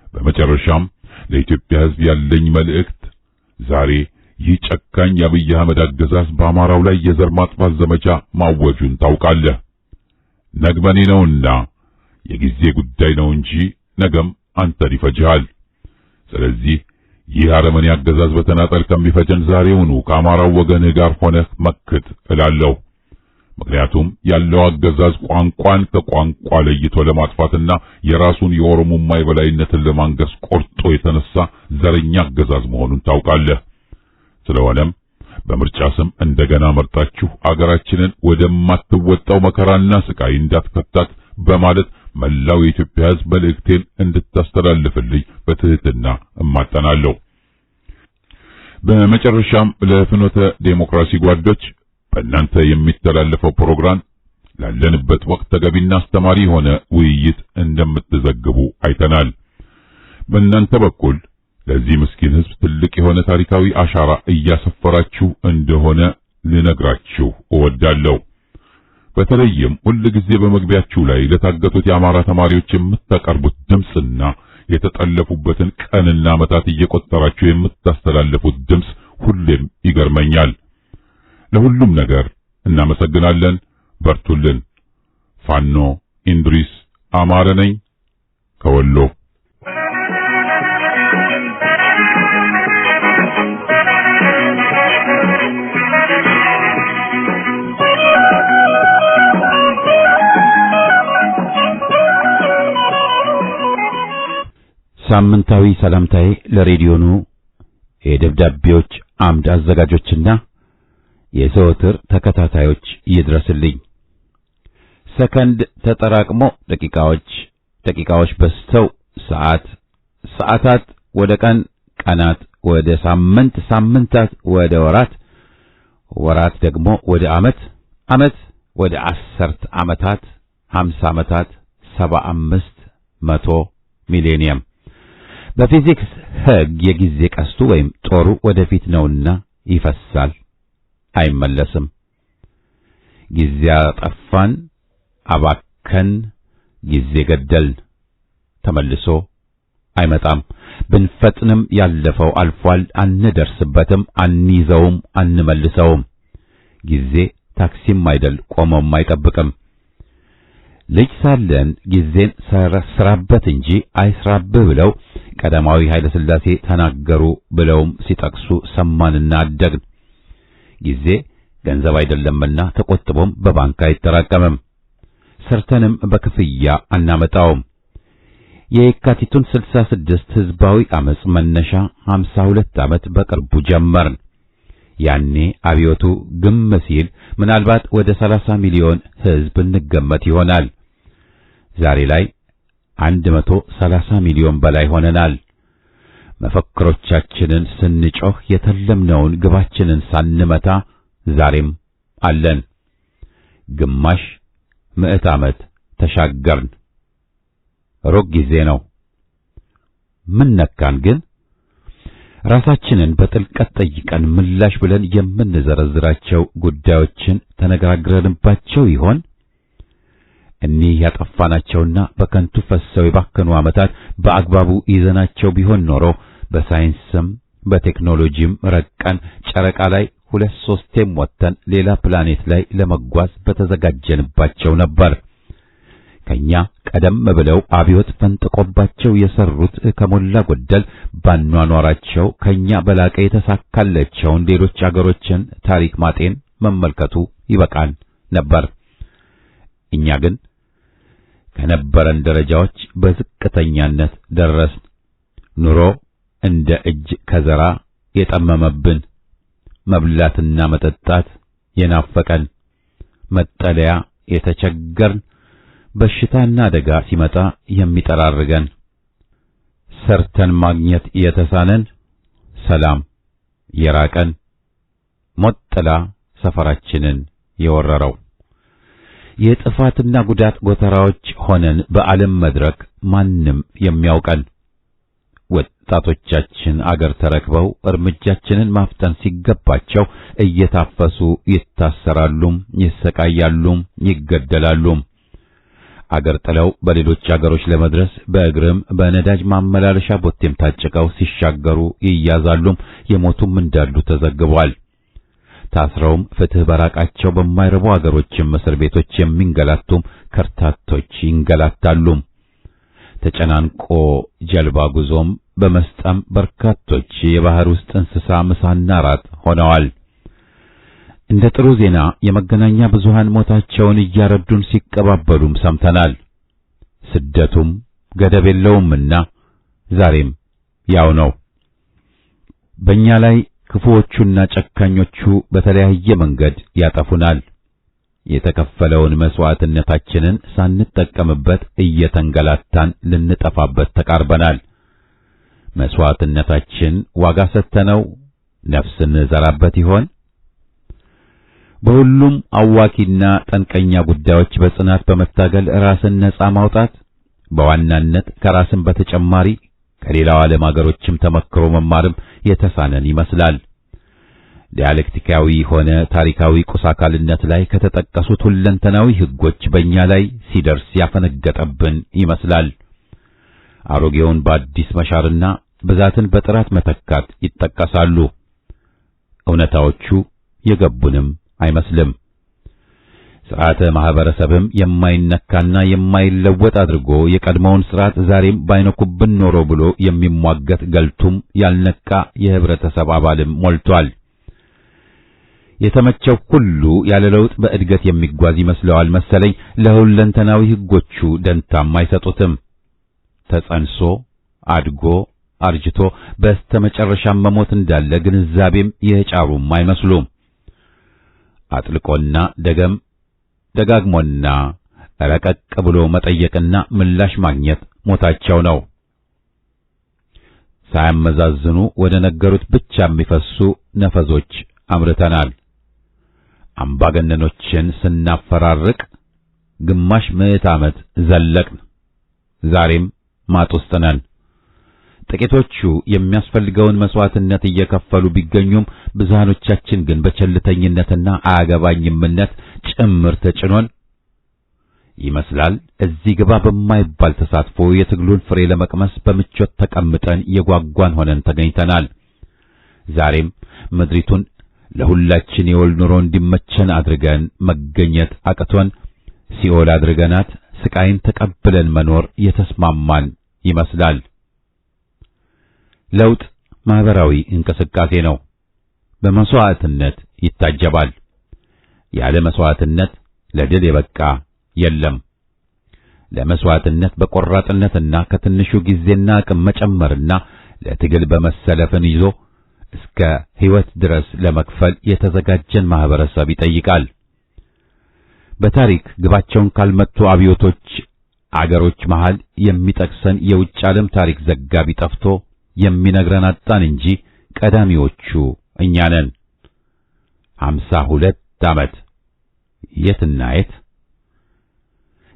በመጨረሻም ለኢትዮጵያ ሕዝብ ያለኝ መልእክት ዛሬ ይህ ጨካኝ የአብይ አህመድ አገዛዝ በአማራው ላይ የዘር ማጥፋት ዘመቻ ማወጁን ታውቃለህ። ነግበኔ ነውና የጊዜ ጉዳይ ነው እንጂ ነገም አንተን ይፈጅሃል። ስለዚህ ይህ አረመኔ አገዛዝ በተናጠል ከሚፈጀን ዛሬውኑ ከአማራው ወገንህ ጋር ሆነህ መክት እላለሁ። ምክንያቱም ያለው አገዛዝ ቋንቋን ከቋንቋ ለይቶ ለማጥፋትና የራሱን የኦሮሞማ የበላይነትን ለማንገስ ቆርጦ የተነሳ ዘረኛ አገዛዝ መሆኑን ታውቃለህ። ስለሆነም በምርጫ ስም እንደገና መርጣችሁ አገራችንን ወደማትወጣው መከራና ስቃይ እንዳትከታት በማለት መላው የኢትዮጵያ ሕዝብ መልእክቴን እንድታስተላልፍልኝ በትህትና እማጠናለሁ። በመጨረሻም ለፍኖተ ዴሞክራሲ ጓዶች በእናንተ የሚተላለፈው ፕሮግራም ላለንበት ወቅት ተገቢና አስተማሪ የሆነ ውይይት እንደምትዘግቡ አይተናል። በእናንተ በኩል ለዚህ ምስኪን ሕዝብ ትልቅ የሆነ ታሪካዊ አሻራ እያሰፈራችሁ እንደሆነ ልነግራችሁ እወዳለሁ። በተለይም ሁልጊዜ በመግቢያችሁ ላይ ለታገቱት የአማራ ተማሪዎች የምታቀርቡት ድምጽና የተጠለፉበትን ቀንና ዓመታት እየቆጠራችሁ የምታስተላልፉት ድምጽ ሁሌም ይገርመኛል። ለሁሉም ነገር እናመሰግናለን። በርቱልን። ፋኖ ኢንድሪስ አማረ ነኝ ከወሎ። ሳምንታዊ ሰላምታዬ ለሬዲዮኑ የደብዳቤዎች አምድ አዘጋጆችና የዘወትር ተከታታዮች ይድረስልኝ። ሰከንድ ተጠራቅሞ ደቂቃዎች በስተው ሰዓታት ወደ ቀን፣ ቀናት ወደ ሳምንት፣ ሳምንታት ወደ ወራት ደግሞ ወደ ዓመት ወደ 10 ዓመታት፣ 50 ዓመታት፣ 75፣ 100፣ ሚሌኒየም። በፊዚክስ ሕግ የጊዜ ቀስቱ ወይም ጦሩ ወደፊት ነውና ይፈሳል፣ አይመለስም። ጊዜ አጠፋን፣ አባከን፣ ጊዜ ገደልን፣ ተመልሶ አይመጣም። ብንፈጥንም ያለፈው አልፏል፣ አንደርስበትም፣ አንይዘውም፣ አንመልሰውም። ጊዜ ታክሲም አይደል፣ ቆሞም አይጠብቅም። ልጅ ሳለን ጊዜን ስራበት እንጂ አይስራብህ ብለው ቀዳማዊ ኃይለ ሥላሴ ተናገሩ ብለውም ሲጠቅሱ ሰማንና አደግን። ጊዜ ገንዘብ አይደለምና ተቆጥቦም በባንክ አይጠራቀምም፣ ሰርተንም በክፍያ አናመጣውም። የካቲቱን 66 ህዝባዊ አመጽ መነሻ 52 ዓመት በቅርቡ ጀመርን። ያኔ አብዮቱ ግም ሲል ምናልባት ወደ 30 ሚሊዮን ህዝብ እንገመት ይሆናል። ዛሬ ላይ 130 ሚሊዮን በላይ ሆነናል። መፈክሮቻችንን ስንጮህ የተለምነውን ግባችንን ሳንመታ ዛሬም አለን። ግማሽ ምዕት ዓመት ተሻገርን። ሩቅ ጊዜ ነው። ምን ነካን ግን? ራሳችንን በጥልቀት ጠይቀን ምላሽ ብለን የምንዘረዝራቸው ጉዳዮችን ተነጋግረንባቸው ይሆን? እኒህ ያጠፋናቸውና በከንቱ ፈሰው የባከኑ ዓመታት በአግባቡ ይዘናቸው ቢሆን ኖሮ በሳይንስም በቴክኖሎጂም ረቀን ጨረቃ ላይ 2-3ቴም ወጥተን ሌላ ፕላኔት ላይ ለመጓዝ በተዘጋጀንባቸው ነበር። ከኛ ቀደም ብለው አብዮት ፈንጥቆባቸው የሰሩት ከሞላ ጎደል ባኗኗራቸው ከኛ በላቀ የተሳካለቸውን ሌሎች አገሮችን ታሪክ ማጤን መመልከቱ ይበቃን ነበር። እኛ ግን ከነበረን ደረጃዎች በዝቅተኛነት ደረስን። ኑሮ እንደ እጅ ከዘራ የጠመመብን፣ መብላትና መጠጣት የናፈቀን፣ መጠለያ የተቸገርን፣ በሽታና አደጋ ሲመጣ የሚጠራርገን፣ ሰርተን ማግኘት የተሳነን፣ ሰላም የራቀን፣ ሞት ጥላ ሰፈራችንን የወረረው፣ የጥፋትና ጉዳት ጎተራዎች ሆነን በዓለም መድረክ ማንም የሚያውቀን፣ ወጣቶቻችን አገር ተረክበው እርምጃችንን ማፍጠን ሲገባቸው እየታፈሱ ይታሰራሉም፣ ይሰቃያሉም፣ ይገደላሉም። አገር ጥለው በሌሎች አገሮች ለመድረስ በእግርም በነዳጅ ማመላለሻ ቦቴም ታጭቀው ሲሻገሩ ይያዛሉም፣ የሞቱም እንዳሉ ተዘግቧል። ታስረውም ፍትህ በራቃቸው በማይረቡ አገሮችም እስር ቤቶች የሚንገላቱም ከርታቶች ይንገላታሉ። ተጨናንቆ ጀልባ ጉዞም በመስጠም በርካቶች የባህር ውስጥ እንስሳ ምሳና ራት ሆነዋል። እንደ ጥሩ ዜና የመገናኛ ብዙሃን ሞታቸውን እያረዱን ሲቀባበሉም ሰምተናል። ስደቱም ገደብ የለውምና ዛሬም ያው ነው። በእኛ ላይ ክፉዎቹና ጨካኞቹ በተለያየ መንገድ ያጠፉናል። የተከፈለውን መስዋዕትነታችንን ሳንጠቀምበት እየተንገላታን ልንጠፋበት ተቃርበናል። መስዋዕትነታችን ዋጋ ሰጥተነው ነፍስ እንዘራበት ይሆን? በሁሉም አዋኪና ጠንቀኛ ጉዳዮች በጽናት በመታገል ራስን ነጻ ማውጣት፣ በዋናነት ከራስን በተጨማሪ ከሌላው ዓለም አገሮችም ተመክሮ መማርም የተሳነን ይመስላል። ዲያሌክቲካዊ ሆነ ታሪካዊ ቁስ አካልነት ላይ ከተጠቀሱት ሁለንተናዊ ሕጎች በእኛ ላይ ሲደርስ ያፈነገጠብን ይመስላል። አሮጌውን በአዲስ መሻርና ብዛትን በጥራት መተካት ይጠቀሳሉ። እውነታዎቹ የገቡንም አይመስልም። ሥርዓተ ማህበረሰብም የማይነካና የማይለወጥ አድርጎ የቀድሞውን ሥርዓት ዛሬም ባይነኩብን ኖሮ ብሎ የሚሟገት ገልቱም ያልነቃ የህብረተሰብ አባልም ሞልቷል። የተመቸው ሁሉ ያለ ለውጥ በእድገት የሚጓዝ ይመስለዋል መሰለኝ። ለሁለንተናዊ ሕጎቹ ደንታም አይሰጡትም። ተጸንሶ አድጎ አርጅቶ በስተመጨረሻም መሞት እንዳለ ግንዛቤም የጫሩም አይመስሉም። አጥልቆና ደጋግሞና ረቀቅ ብሎ መጠየቅና ምላሽ ማግኘት ሞታቸው ነው። ሳያመዛዝኑ ወደ ነገሩት ብቻ የሚፈሱ ነፈዞች አምርተናል። አምባገነኖችን ስናፈራርቅ ግማሽ ምዕት ዓመት ዘለቅን። ዛሬም ማጥ ውስጥ ነን። ጥቂቶቹ የሚያስፈልገውን መስዋዕትነት እየከፈሉ ቢገኙም ብዙሃኖቻችን ግን በቸልተኝነትና አያገባኝምነት ጭምር ተጭኖን ይመስላል እዚህ ግባ በማይባል ተሳትፎ የትግሉን ፍሬ ለመቅመስ በምቾት ተቀምጠን የጓጓን ሆነን ተገኝተናል። ዛሬም ምድሪቱን ለሁላችን የወል ኑሮ እንዲመቸን አድርገን መገኘት አቅቶን ሲኦል አድርገናት ስቃይን ተቀብለን መኖር የተስማማን ይመስላል። ለውጥ ማህበራዊ እንቅስቃሴ ነው። በመስዋዕትነት ይታጀባል። ያለ መስዋዕትነት ለድል የበቃ የለም። ለመስዋዕትነት በቆራጥነትና ከትንሹ ጊዜና አቅም መጨመርና ለትግል በመሰለፍን ይዞ እስከ ሕይወት ድረስ ለመክፈል የተዘጋጀን ማህበረሰብ ይጠይቃል። በታሪክ ግባቸውን ካልመቱ አብዮቶች አገሮች መሃል የሚጠቅሰን የውጭ ዓለም ታሪክ ዘጋቢ ጠፍቶ የሚነግረን አጣን እንጂ ቀዳሚዎቹ እኛ ነን። 52 ዓመት የትና የት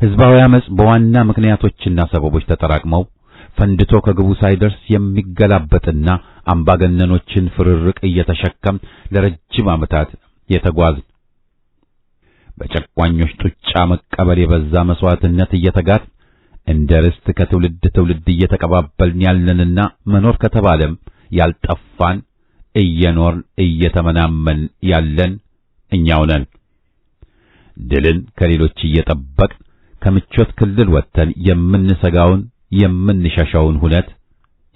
ሕዝባዊ አመጽ በዋና ምክንያቶችና ሰበቦች ተጠራቅመው ፈንድቶ ከግቡ ሳይደርስ የሚገላበጥና አምባገነኖችን ፍርርቅ እየተሸከም ለረጅም ዓመታት የተጓዝን በጨቋኞች ጡጫ መቀበል የበዛ መስዋዕትነት እየተጋት እንደ ርስት ከትውልድ ትውልድ እየተቀባበልን ያለንና መኖር ከተባለም ያልጠፋን እየኖርን እየተመናመን ያለን እኛው ነን። ድልን ከሌሎች እየጠበቅን ከምቾት ክልል ወጥተን የምንሰጋውን የምንሸሸውን ሁነት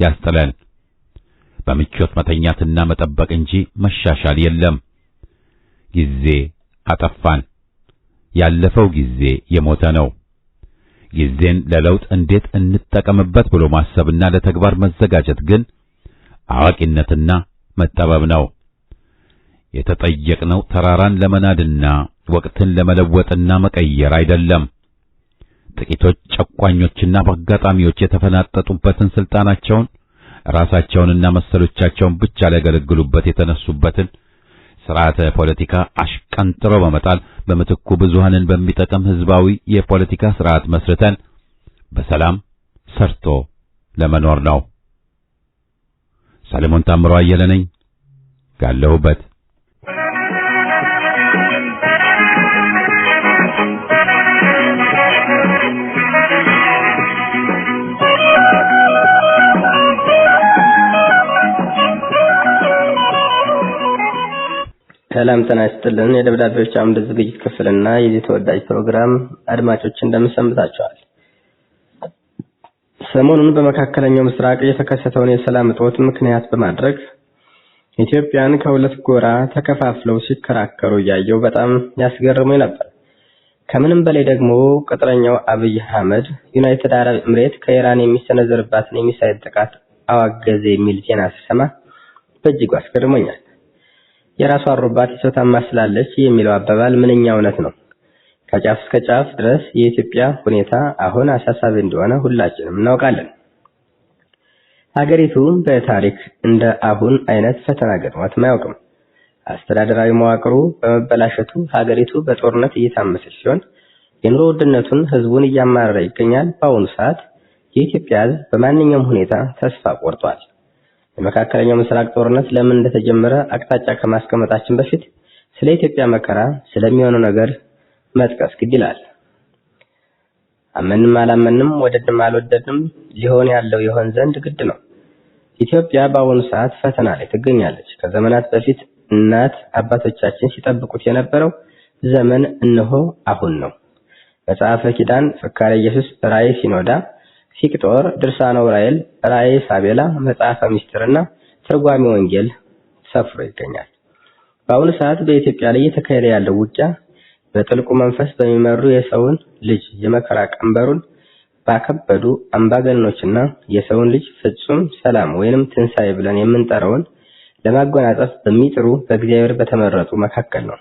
ያስጥለን። በምቾት መተኛትና መጠበቅ እንጂ መሻሻል የለም። ጊዜ አጠፋን። ያለፈው ጊዜ የሞተ ነው። ጊዜን ለለውጥ እንዴት እንጠቀምበት ብሎ ማሰብና ለተግባር መዘጋጀት ግን አዋቂነትና መጠበብ ነው። የተጠየቅነው ተራራን ለመናድና ወቅትን ለመለወጥና መቀየር አይደለም። ጥቂቶች ጨቋኞችና በአጋጣሚዎች የተፈናጠጡበትን ስልጣናቸውን ራሳቸውንና መሰሎቻቸውን ብቻ ሊያገለግሉበት የተነሱበትን ስርዓተ ፖለቲካ አሽቀንጥሮ በመጣል በምትኩ ብዙሃንን በሚጠቅም ህዝባዊ የፖለቲካ ስርዓት መስርተን በሰላም ሰርቶ ለመኖር ነው። ሰለሞን ታምሮ አየለ ነኝ ካለሁበት። ሰላም ጤና ይስጥልን። የደብዳቤዎች አምድ ዝግጅት ክፍልና የዚህ ተወዳጅ ፕሮግራም አድማጮች እንደምሰምታችኋል። ሰሞኑን በመካከለኛው ምስራቅ የተከሰተውን የሰላም እጦት ምክንያት በማድረግ ኢትዮጵያን ከሁለት ጎራ ተከፋፍለው ሲከራከሩ እያየው በጣም ያስገርመኝ ነበር። ከምንም በላይ ደግሞ ቅጥረኛው አብይ አህመድ ዩናይትድ አረብ ኤምሬት ከኢራን የሚሰነዘርባትን የሚሳይል ጥቃት አዋገዘ የሚል ዜና ስሰማ በእጅጉ አስገርሞኛል። የራሷ አሮባት የሰው ታማስላለች የሚለው አባባል ምንኛ እውነት ነው። ከጫፍ እስከ ጫፍ ድረስ የኢትዮጵያ ሁኔታ አሁን አሳሳቢ እንደሆነ ሁላችንም እናውቃለን። ሀገሪቱ በታሪክ እንደ አሁን አይነት ፈተና ገጥሟት አያውቅም። አስተዳደራዊ መዋቅሩ በመበላሸቱ ሀገሪቱ በጦርነት እየታመሰች ሲሆን የኑሮ ውድነቱን ህዝቡን እያማረረ ይገኛል። በአሁኑ ሰዓት የኢትዮጵያ ህዝብ በማንኛውም ሁኔታ ተስፋ ቆርጧል። የመካከለኛው ምስራቅ ጦርነት ለምን እንደተጀመረ አቅጣጫ ከማስቀመጣችን በፊት ስለ ኢትዮጵያ መከራ ስለሚሆነው ነገር መጥቀስ ግድ ይላል። አመንም አላመንም ወደድንም አልወደድንም ሊሆን ያለው ይሆን ዘንድ ግድ ነው። ኢትዮጵያ በአሁኑ ሰዓት ፈተና ላይ ትገኛለች። ከዘመናት በፊት እናት አባቶቻችን ሲጠብቁት የነበረው ዘመን እነሆ አሁን ነው። መጽሐፈ ኪዳን፣ ፍካሬ ኢየሱስ፣ ራእየ ሲኖዳ፣ ሲቅጦር፣ ድርሳነ ዑራኤል፣ ራእየ ሳቤላ፣ መጽሐፈ ምስጢርና ትርጓሜ ወንጌል ሰፍሮ ይገኛል። በአሁኑ ሰዓት በኢትዮጵያ ላይ እየተካሄደ ያለው ውጊያ በጥልቁ መንፈስ በሚመሩ የሰውን ልጅ የመከራ ቀንበሩን ባከበዱ አምባገነኖችና የሰውን ልጅ ፍጹም ሰላም ወይንም ትንሣኤ ብለን የምንጠራውን ለማጎናጸፍ በሚጥሩ በእግዚአብሔር በተመረጡ መካከል ነው።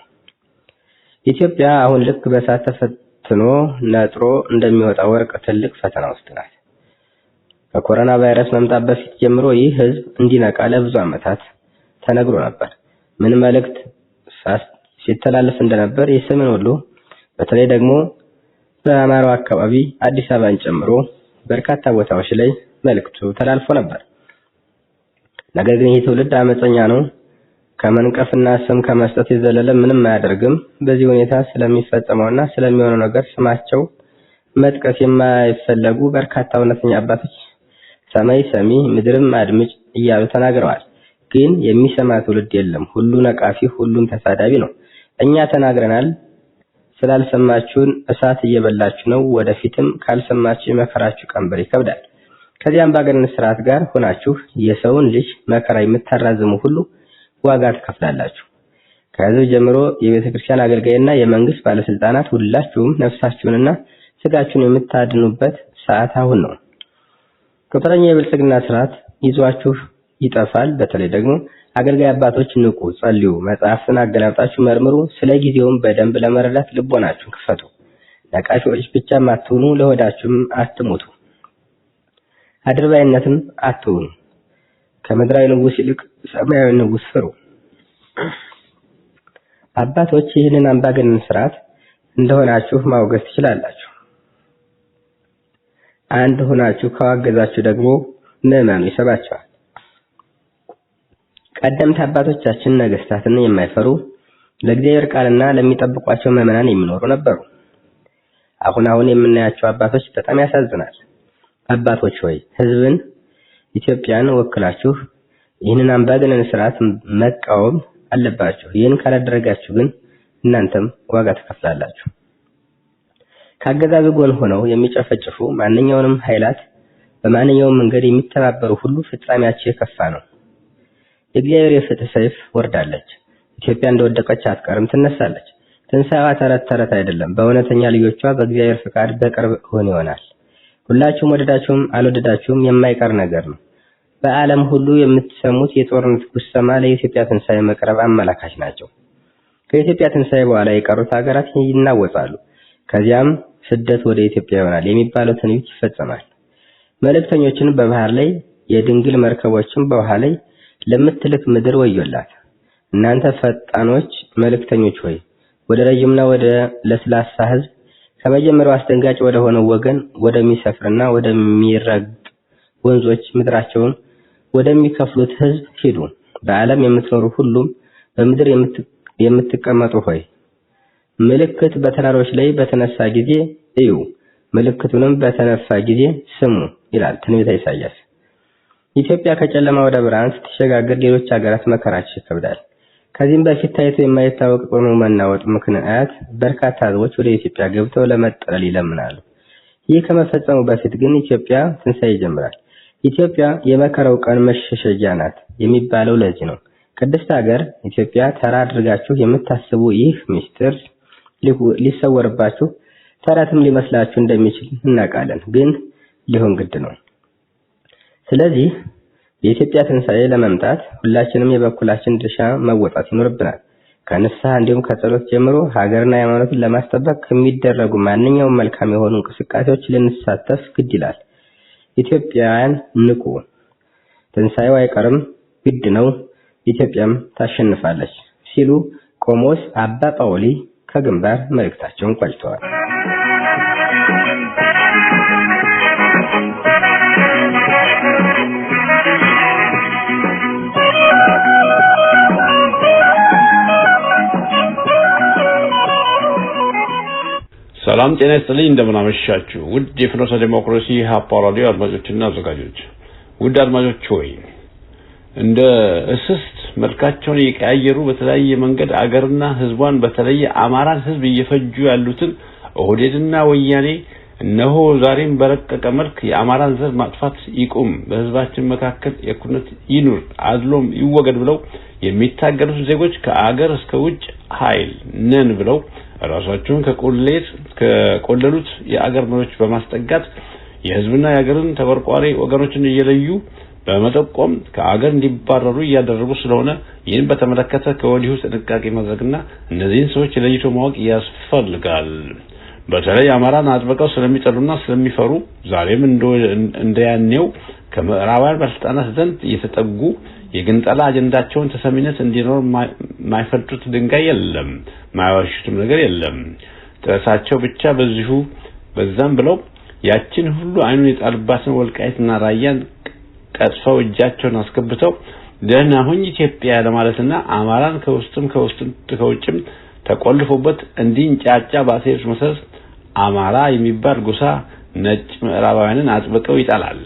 ኢትዮጵያ አሁን ልክ በእሳት ተፈትኖ ነጥሮ እንደሚወጣ ወርቅ ትልቅ ፈተና ውስጥ ናት። ከኮሮና ቫይረስ መምጣት በፊት ጀምሮ ይህ ህዝብ እንዲነቃ ለብዙ ዓመታት ተነግሮ ነበር። ምን መልእክት ሲተላለፍ እንደነበር የሰሜን ወሎ በተለይ ደግሞ በአማራው አካባቢ አዲስ አበባን ጨምሮ በርካታ ቦታዎች ላይ መልእክቱ ተላልፎ ነበር። ነገር ግን ይህ ትውልድ አመፀኛ ነው፣ ከመንቀፍና ስም ከመስጠት የዘለለ ምንም አያደርግም። በዚህ ሁኔታ ስለሚፈጸመውና ስለሚሆነው ነገር ስማቸው መጥቀስ የማይፈለጉ በርካታ እውነተኛ አባቶች ሰማይ ሰሚ ምድርም አድምጭ እያሉ ተናግረዋል። ግን የሚሰማ ትውልድ የለም። ሁሉ ነቃፊ፣ ሁሉም ተሳዳቢ ነው። እኛ ተናግረናል፣ ስላልሰማችሁን እሳት እየበላችሁ ነው። ወደፊትም ካልሰማችሁ የመከራችሁ ቀንበር ይከብዳል። ከዚያም አምባገነን ስርዓት ጋር ሆናችሁ የሰውን ልጅ መከራ የምታራዝሙ ሁሉ ዋጋ ትከፍላላችሁ። ከህዝብ ጀምሮ የቤተክርስቲያን አገልጋይና የመንግስት ባለስልጣናት ሁላችሁም ነፍሳችሁንና ስጋችሁን የምታድኑበት ሰዓት አሁን ነው። ቅጥረኛ የብልጽግና ስርዓት ይዟችሁ ይጠፋል። በተለይ ደግሞ አገልጋይ አባቶች ንቁ፣ ጸልዩ፣ መጽሐፍትን አገላብጣችሁ መርምሩ። ስለ ጊዜውም በደንብ ለመረዳት ልቦናችሁን ክፈቱ። ነቃፊዎች ብቻም አትሁኑ፣ ለሆዳችሁም አትሞቱ፣ አድርባይነትም አትሁኑ። ከምድራዊ ንጉስ ይልቅ ሰማያዊ ንጉስ ፍሩ። አባቶች ይህንን አምባገነን ስርዓት እንደሆናችሁ ማውገዝ ትችላላችሁ። አንድ ሆናችሁ ካዋገዛችሁ ደግሞ ምዕመኑ ይሰባቸዋል። ቀደምት አባቶቻችን ነገስታትን የማይፈሩ ለእግዚአብሔር ቃልና ለሚጠብቋቸው ምዕመናን የሚኖሩ ነበሩ። አሁን የምናያቸው አባቶች በጣም ያሳዝናል። አባቶች ሆይ ህዝብን ኢትዮጵያን ወክላችሁ ይህንን አምባገነን ስርዓት መቃወም አለባችሁ። ይህን ካላደረጋችሁ ግን እናንተም ዋጋ ትከፍላላችሁ። ከአገዛዙ ጎን ሆነው የሚጨፈጭፉ ማንኛውንም ኃይላት በማንኛውም መንገድ የሚተባበሩ ሁሉ ፍጻሜያቸው የከፋ ነው። የእግዚአብሔር የፍትህ ሰይፍ ወርዳለች። ኢትዮጵያ እንደወደቀች አትቀርም፣ ትነሳለች። ትንሣኤዋ ተረት ተረት አይደለም። በእውነተኛ ልጆቿ በእግዚአብሔር ፍቃድ በቅርብ ሆኖ ይሆናል። ሁላችሁም ወደዳችሁም አልወደዳችሁም የማይቀር ነገር ነው። በዓለም ሁሉ የምትሰሙት የጦርነት ጉሰማ ለኢትዮጵያ ትንሣኤ መቅረብ አመላካች ናቸው። ከኢትዮጵያ ትንሣኤ በኋላ የቀሩት ሀገራት ይናወጣሉ። ከዚያም ስደት ወደ ኢትዮጵያ ይሆናል የሚባለው ትንቢት ይፈጸማል። መልእክተኞችን በባህር ላይ የድንግል መርከቦችን በውሃ ላይ ለምትልክ ምድር ወዮላት። እናንተ ፈጣኖች መልእክተኞች ሆይ ወደ ረጅምና ወደ ለስላሳ ህዝብ ከመጀመሪያው አስደንጋጭ ወደ ሆነው ወገን ወደሚሰፍርና ወደሚረግጥ ወንዞች ምድራቸውን ወደሚከፍሉት ህዝብ ሂዱ። በዓለም የምትኖሩ ሁሉም በምድር የምትቀመጡ ሆይ ምልክት በተራሮች ላይ በተነሳ ጊዜ እዩ፣ ምልክቱንም በተነፋ ጊዜ ስሙ ይላል ትንቢተ ኢሳይያስ። ኢትዮጵያ ከጨለማ ወደ ብርሃን ስትሸጋገር ሌሎች ሀገራት መከራቸው ይከብዳል። ከዚህም በፊት ታይቶ የማይታወቅ ጽኑ መናወጥ ምክንያት በርካታ ህዝቦች ወደ ኢትዮጵያ ገብተው ለመጠለል ይለምናሉ። ይህ ከመፈጸሙ በፊት ግን ኢትዮጵያ ትንሣኤ ይጀምራል። ኢትዮጵያ የመከራው ቀን መሸሸጊያ ናት የሚባለው ለዚህ ነው። ቅድስት ሀገር ኢትዮጵያ ተራ አድርጋችሁ የምታስቡ ይህ ምስጢር ሊሰወርባችሁ ተረትም ሊመስላችሁ እንደሚችል እናውቃለን፣ ግን ሊሆን ግድ ነው። ስለዚህ የኢትዮጵያ ትንሣኤ ለመምጣት ሁላችንም የበኩላችን ድርሻ መወጣት ይኖርብናል። ከንስሐ እንዲሁም ከጸሎት ጀምሮ ሀገርና ሃይማኖትን ለማስጠበቅ ከሚደረጉ ማንኛውም መልካም የሆኑ እንቅስቃሴዎች ልንሳተፍ ግድ ይላል። ኢትዮጵያውያን ንቁ! ትንሣኤው አይቀርም፣ ግድ ነው። ኢትዮጵያም ታሸንፋለች ሲሉ ቆሞስ አባ ጳውሊ ከግንባር መልእክታቸውን ቋጭተዋል። ሰላም ጤና ይስጥልኝ። እንደምን አመሻችሁ ውድ የፍኖተ ዲሞክራሲ ሀፓ ራዲዮ አድማጮችና አዘጋጆች። ውድ አድማጮች ሆይ እንደ እስስት መልካቸውን እየቀያየሩ በተለያየ መንገድ አገርና ህዝቧን በተለየ አማራን ህዝብ እየፈጁ ያሉትን ኦህዴድና ወያኔ እነሆ ዛሬም በረቀቀ መልክ የአማራን ዘር ማጥፋት ይቁም፣ በህዝባችን መካከል የእኩልነት ይኑር፣ አድሎም ይወገድ ብለው የሚታገሉት ዜጎች ከአገር እስከ ውጭ ኃይል ነን ብለው ራሳቸውን ከቆለሉት የአገር መሪዎች በማስጠጋት የህዝብና የአገርን ተቆርቋሪ ወገኖችን እየለዩ በመጠቆም ከአገር እንዲባረሩ እያደረጉ ስለሆነ ይህን በተመለከተ ከወዲሁ ጥንቃቄ ማድረግና እነዚህን ሰዎች ለይቶ ማወቅ ያስፈልጋል። በተለይ አማራን አጥብቀው ስለሚጠሉና ስለሚፈሩ ዛሬም እንደያኔው ከምዕራባውያን ባለስልጣናት ዘንድ እየተጠጉ የግንጠላ አጀንዳቸውን ተሰሚነት እንዲኖር ማይፈልጡት ድንጋይ የለም፣ ማይዋሹትም ነገር የለም። ጥረታቸው ብቻ በዛም ብለው ያችን ሁሉ አይኑን የጣልባትን ወልቃይትና ራያን ቀጥፈው እጃቸውን አስገብተው ደህና ሁኝ ኢትዮጵያ ለማለትና አማራን ከውጭም ተቆልፎበት እንዲንጫጫ ባሴር መሰረት አማራ የሚባል ጎሳ ነጭ ምዕራባውያንን አጥብቀው ይጣላል።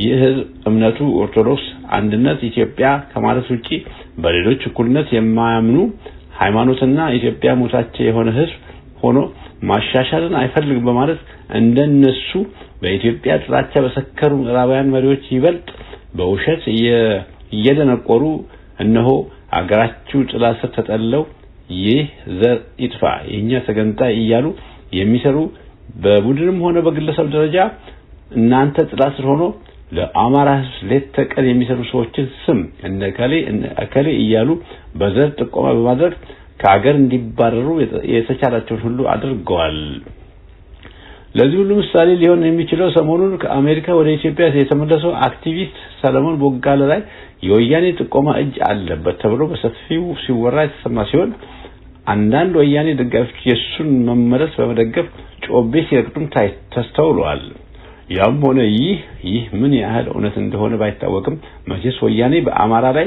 ይህ እምነቱ ኦርቶዶክስ አንድነት ኢትዮጵያ ከማለት ውጪ በሌሎች እኩልነት የማያምኑ ሃይማኖትና ኢትዮጵያ ሞታቸው የሆነ ህዝብ ሆኖ ማሻሻልን አይፈልግም በማለት እንደነሱ በኢትዮጵያ ጥላቻ በሰከሩ ምዕራባውያን መሪዎች ይበልጥ በውሸት እየደነቆሩ እነሆ አገራችሁ ጥላ ስር ተጠለው ይህ ዘር ይጥፋ የኛ ተገንጣይ እያሉ የሚሰሩ በቡድንም ሆነ በግለሰብ ደረጃ እናንተ ጥላ ስር ሆኖ ለአማራ ህዝብ ሌት ተቀን የሚሰሩ ሰዎችን ስም እነከሌ እያሉ በዘር ጥቆማ በማድረግ ከአገር እንዲባረሩ የተቻላቸውን ሁሉ አድርገዋል። ለዚህ ሁሉ ምሳሌ ሊሆን የሚችለው ሰሞኑን ከአሜሪካ ወደ ኢትዮጵያ የተመለሰው አክቲቪስት ሰለሞን ቦጋለ ላይ የወያኔ ጥቆማ እጅ አለበት ተብሎ በሰፊው ሲወራ የተሰማ ሲሆን አንዳንድ ወያኔ ደጋፊዎች የሱን መመለስ በመደገፍ ጮቤ ሲረግጡም ተስተውለዋል። ያም ሆነ ይህ ምን ያህል እውነት እንደሆነ ባይታወቅም መቼስ ወያኔ በአማራ ላይ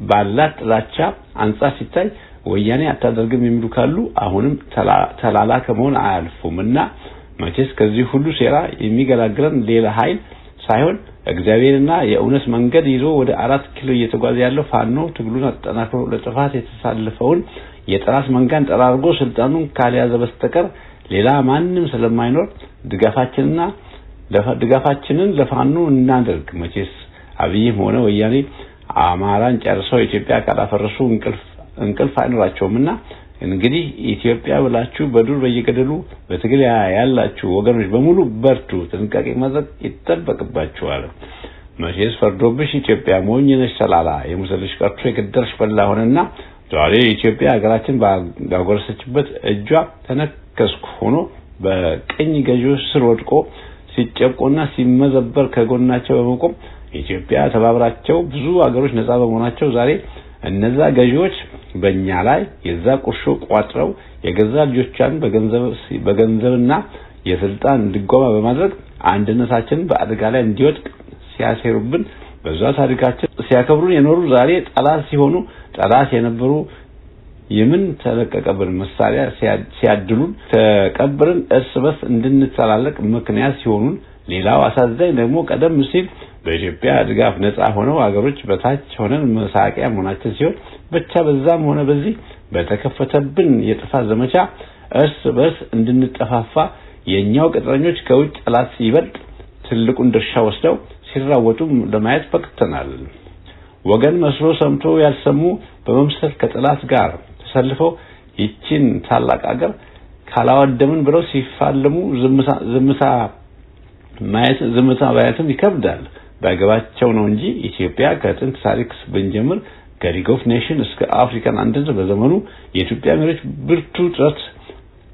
ባላት ጥላቻ አንጻር ሲታይ ወያኔ አታደርግም የሚሉ ካሉ አሁንም ተላላ ከመሆን አያልፉምና መቼስ ከዚህ ሁሉ ሴራ የሚገላግለን ሌላ ኃይል ሳይሆን እግዚአብሔርና የእውነት መንገድ ይዞ ወደ 4 ኪሎ እየተጓዘ ያለው ፋኖ ትግሉን አጠናክሮ ለጥፋት የተሳለፈውን የጠላት መንጋን ጠራርጎ ስልጣኑን ካልያዘ በስተቀር ሌላ ማንም ስለማይኖር ድጋፋችንን ለፋኖ እናድርግ። መቼስ አብይም ሆነ ወያኔ አማራን ጨርሰው ኢትዮጵያ ካላፈረሱ እንቅልፍ አይኖራቸውምና እንግዲህ ኢትዮጵያ ብላችሁ በዱር በየገደሉ በትግል ያላችሁ ወገኖች በሙሉ በርቱ፣ ጥንቃቄ ማድረግ ይጠበቅባችኋል። መቼስ ፈርዶብሽ ኢትዮጵያ ሞኝ ነሽ ሰላላ የሙሰልሽ ቀርቶ የገደልሽ በላ ሆነና ዛሬ ኢትዮጵያ ሀገራችን ባጎረሰችበት እጇ ተነከስኩ ሆኖ በቀኝ ገዢዎች ስር ወድቆ ሲጨቆና ሲመዘበር ከጎናቸው በመቆም ኢትዮጵያ ተባብራቸው ብዙ ሀገሮች ነፃ በመሆናቸው ዛሬ እነዛ ገዢዎች በእኛ ላይ የዛ ቁርሾ ቋጥረው የገዛ ልጆቻን በገንዘብና የስልጣን ድጎማ በማድረግ አንድነታችንን በአደጋ ላይ እንዲወድቅ ሲያሴሩብን በዛ ታሪካችን ሲያከብሩን የኖሩ ዛሬ ጠላት ሲሆኑ ጠላት የነበሩ የምን ተለቀቀብን መሳሪያ ሲያድሉን ተቀብረን እርስ በርስ እንድንተላለቅ ምክንያት ሲሆኑን ሌላው አሳዛኝ ደግሞ ቀደም ሲል በኢትዮጵያ ድጋፍ ነፃ ሆነው አገሮች በታች ሆነን መሳቂያ መሆናችን ሲሆን ብቻ በዛም ሆነ በዚህ በተከፈተብን የጥፋት ዘመቻ እርስ በርስ እንድንጠፋፋ የኛው ቅጥረኞች ከውጭ ጠላት ይበልጥ ትልቁን ድርሻ ወስደው ሲራወጡ ለማየት በቅተናል። ወገን መስሎ ሰምቶ ያልሰሙ በመምሰል ከጠላት ጋር ተሰልፈው ይቺን ታላቅ አገር ካላወደምን ብለው ሲፋለሙ ዝምታ ማየትም ይከብዳል። ባይገባቸው ነው እንጂ ኢትዮጵያ ከጥንት ታሪክ ብንጀምር ከሊግ ኦፍ ኔሽን እስከ አፍሪካን አንድነት በዘመኑ የኢትዮጵያ መሪዎች ብርቱ ጥረት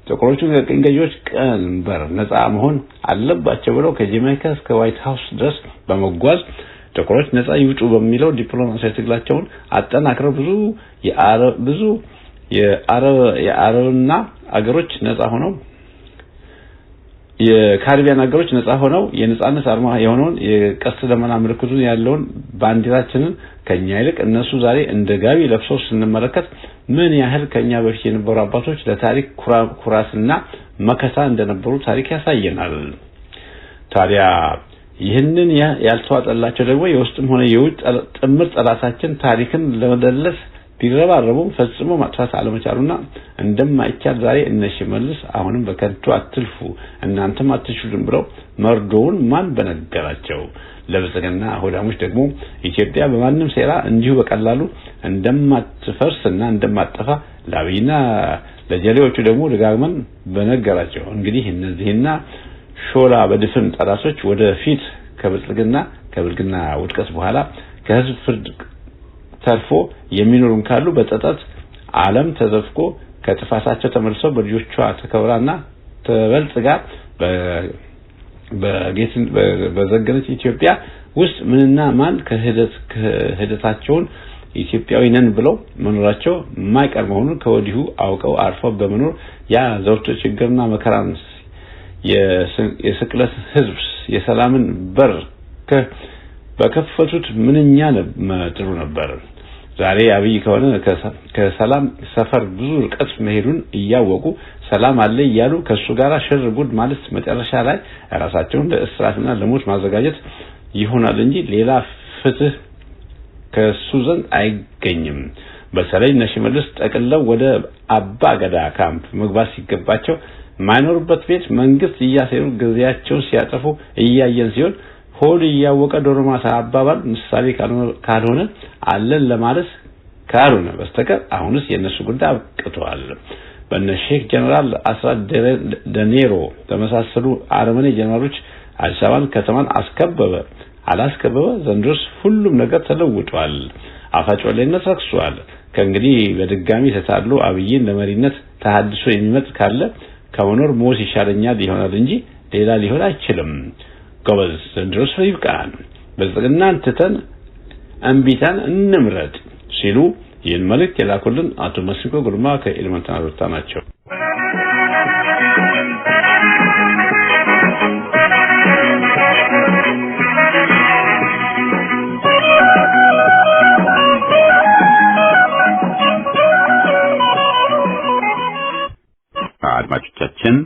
ጥቁሮቹ ከቅኝ ገዢዎች ቀንበር ነፃ መሆን አለባቸው ብለው ከጀማይካ እስከ ዋይት ሃውስ ድረስ በመጓዝ ጥቁሮች ነፃ ይውጡ በሚለው ዲፕሎማሲያዊ ትግላቸውን አጠናክረው ብዙ የአረብና አገሮች ነፃ ሆነው የካሪቢያን አገሮች ነፃ ሆነው የነፃነት አርማ የሆነውን የቀስተ ደመና ምልክቱን ያለውን ባንዲራችንን ከኛ ይልቅ እነሱ ዛሬ እንደ ጋቢ ለብሰው ስንመለከት ምን ያህል ከኛ በፊት የነበሩ አባቶች ለታሪክ ኩራትና መከታ እንደነበሩ ታሪክ ያሳየናል። ታዲያ ይህንን ያልተዋጠላቸው ደግሞ የውስጥም ሆነ የውጭ ጥምር ጠላታችን ታሪክን ለመደለስ ቢረባረቡም ፈጽሞ ማጥፋት አለመቻሉና እንደማይቻል ዛሬ እነ ሽመልስ አሁንም በከንቱ አትልፉ እናንተም አትችሉም ብለው መርዶውን ማን በነገራቸው? ለብልጽግና ሆዳሞች ደግሞ ኢትዮጵያ በማንም ሴራ እንዲሁ በቀላሉ እንደማትፈርስና እንደማትጠፋ ለአብይና ለጀሌዎቹ ደግሞ ደጋግመን በነገራቸው። እንግዲህ እነዚህና ሾላ በድፍን ጠላቶች ወደፊት ከብልጽግና ውድቀት በኋላ ከህዝብ ፍርድ ተርፎ የሚኖሩን ካሉ በጸጸት ዓለም ተዘፍቆ ከጥፋታቸው ተመልሰው በልጆቿ ተከብራና ተበልጽጋ በዘገነች ኢትዮጵያ ውስጥ ምንና ማን ከህደታቸውን ኢትዮጵያዊ ነን ብለው መኖራቸው የማይቀር መሆኑን ከወዲሁ አውቀው አርፈው በመኖር ያ ዘውትር ችግርና መከራን የስቅለት ህዝብ የሰላምን በር በከፈቱት ምንኛ ጥሩ ነበር። ዛሬ አብይ ከሆነ ከሰላም ሰፈር ብዙ ርቀት መሄዱን እያወቁ ሰላም አለ እያሉ ከሱ ጋር ሽር ጉድ ማለት መጨረሻ ላይ ራሳቸውን ለእስራትና ለሞት ማዘጋጀት ይሆናል እንጂ ሌላ ፍትህ ከሱ ዘንድ አይገኝም። በተለይ ሽመልስ ጠቅለው ወደ አባ ገዳ ካምፕ መግባት ሲገባቸው ማይኖርበት ቤት መንግስት እያሰሩ ጊዜያቸውን ሲያጠፉ እያየን ሲሆን ሆድ እያወቀ ዶርማታ አባባል ምሳሌ ካልሆነ አለን ለማለት ካልሆነ በስተቀር አሁንስ የነሱ ጉዳይ አብቅቷል። በእነ ሼክ ጀነራል አስራት ደኔሮ ተመሳሰሉ አረመኔ ጀነራሎች አዲስ አበባን ከተማን አላስከበበ ዘንድሮስ ሁሉም ነገር ተለውጧል። አፋጮሌነት ረክሷል። ከእንግዲህ በድጋሚ ተታሎ አብይን ለመሪነት ተሐድሶ የሚመጥ ካለ ከመኖር ሞት ይሻለኛል ይሆናል እንጂ ሌላ ሊሆን አይችልም። ጎበዝ ዘንድሮስ ይብቃን፣ በጽግናን ትተን አንቢታን እንምረጥ ሲሉ ይህን መልእክት የላኩልን አቶ መስኮ ጉርማ ከኤሌመንታሪ ሮታ ናቸው። አድማጮቻችን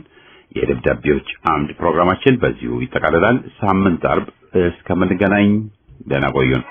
የደብዳቤዎች አምድ ፕሮግራማችን በዚሁ ይጠቃልላል። ሳምንት አርብ እስከምንገናኝ ደህና ቆዩን።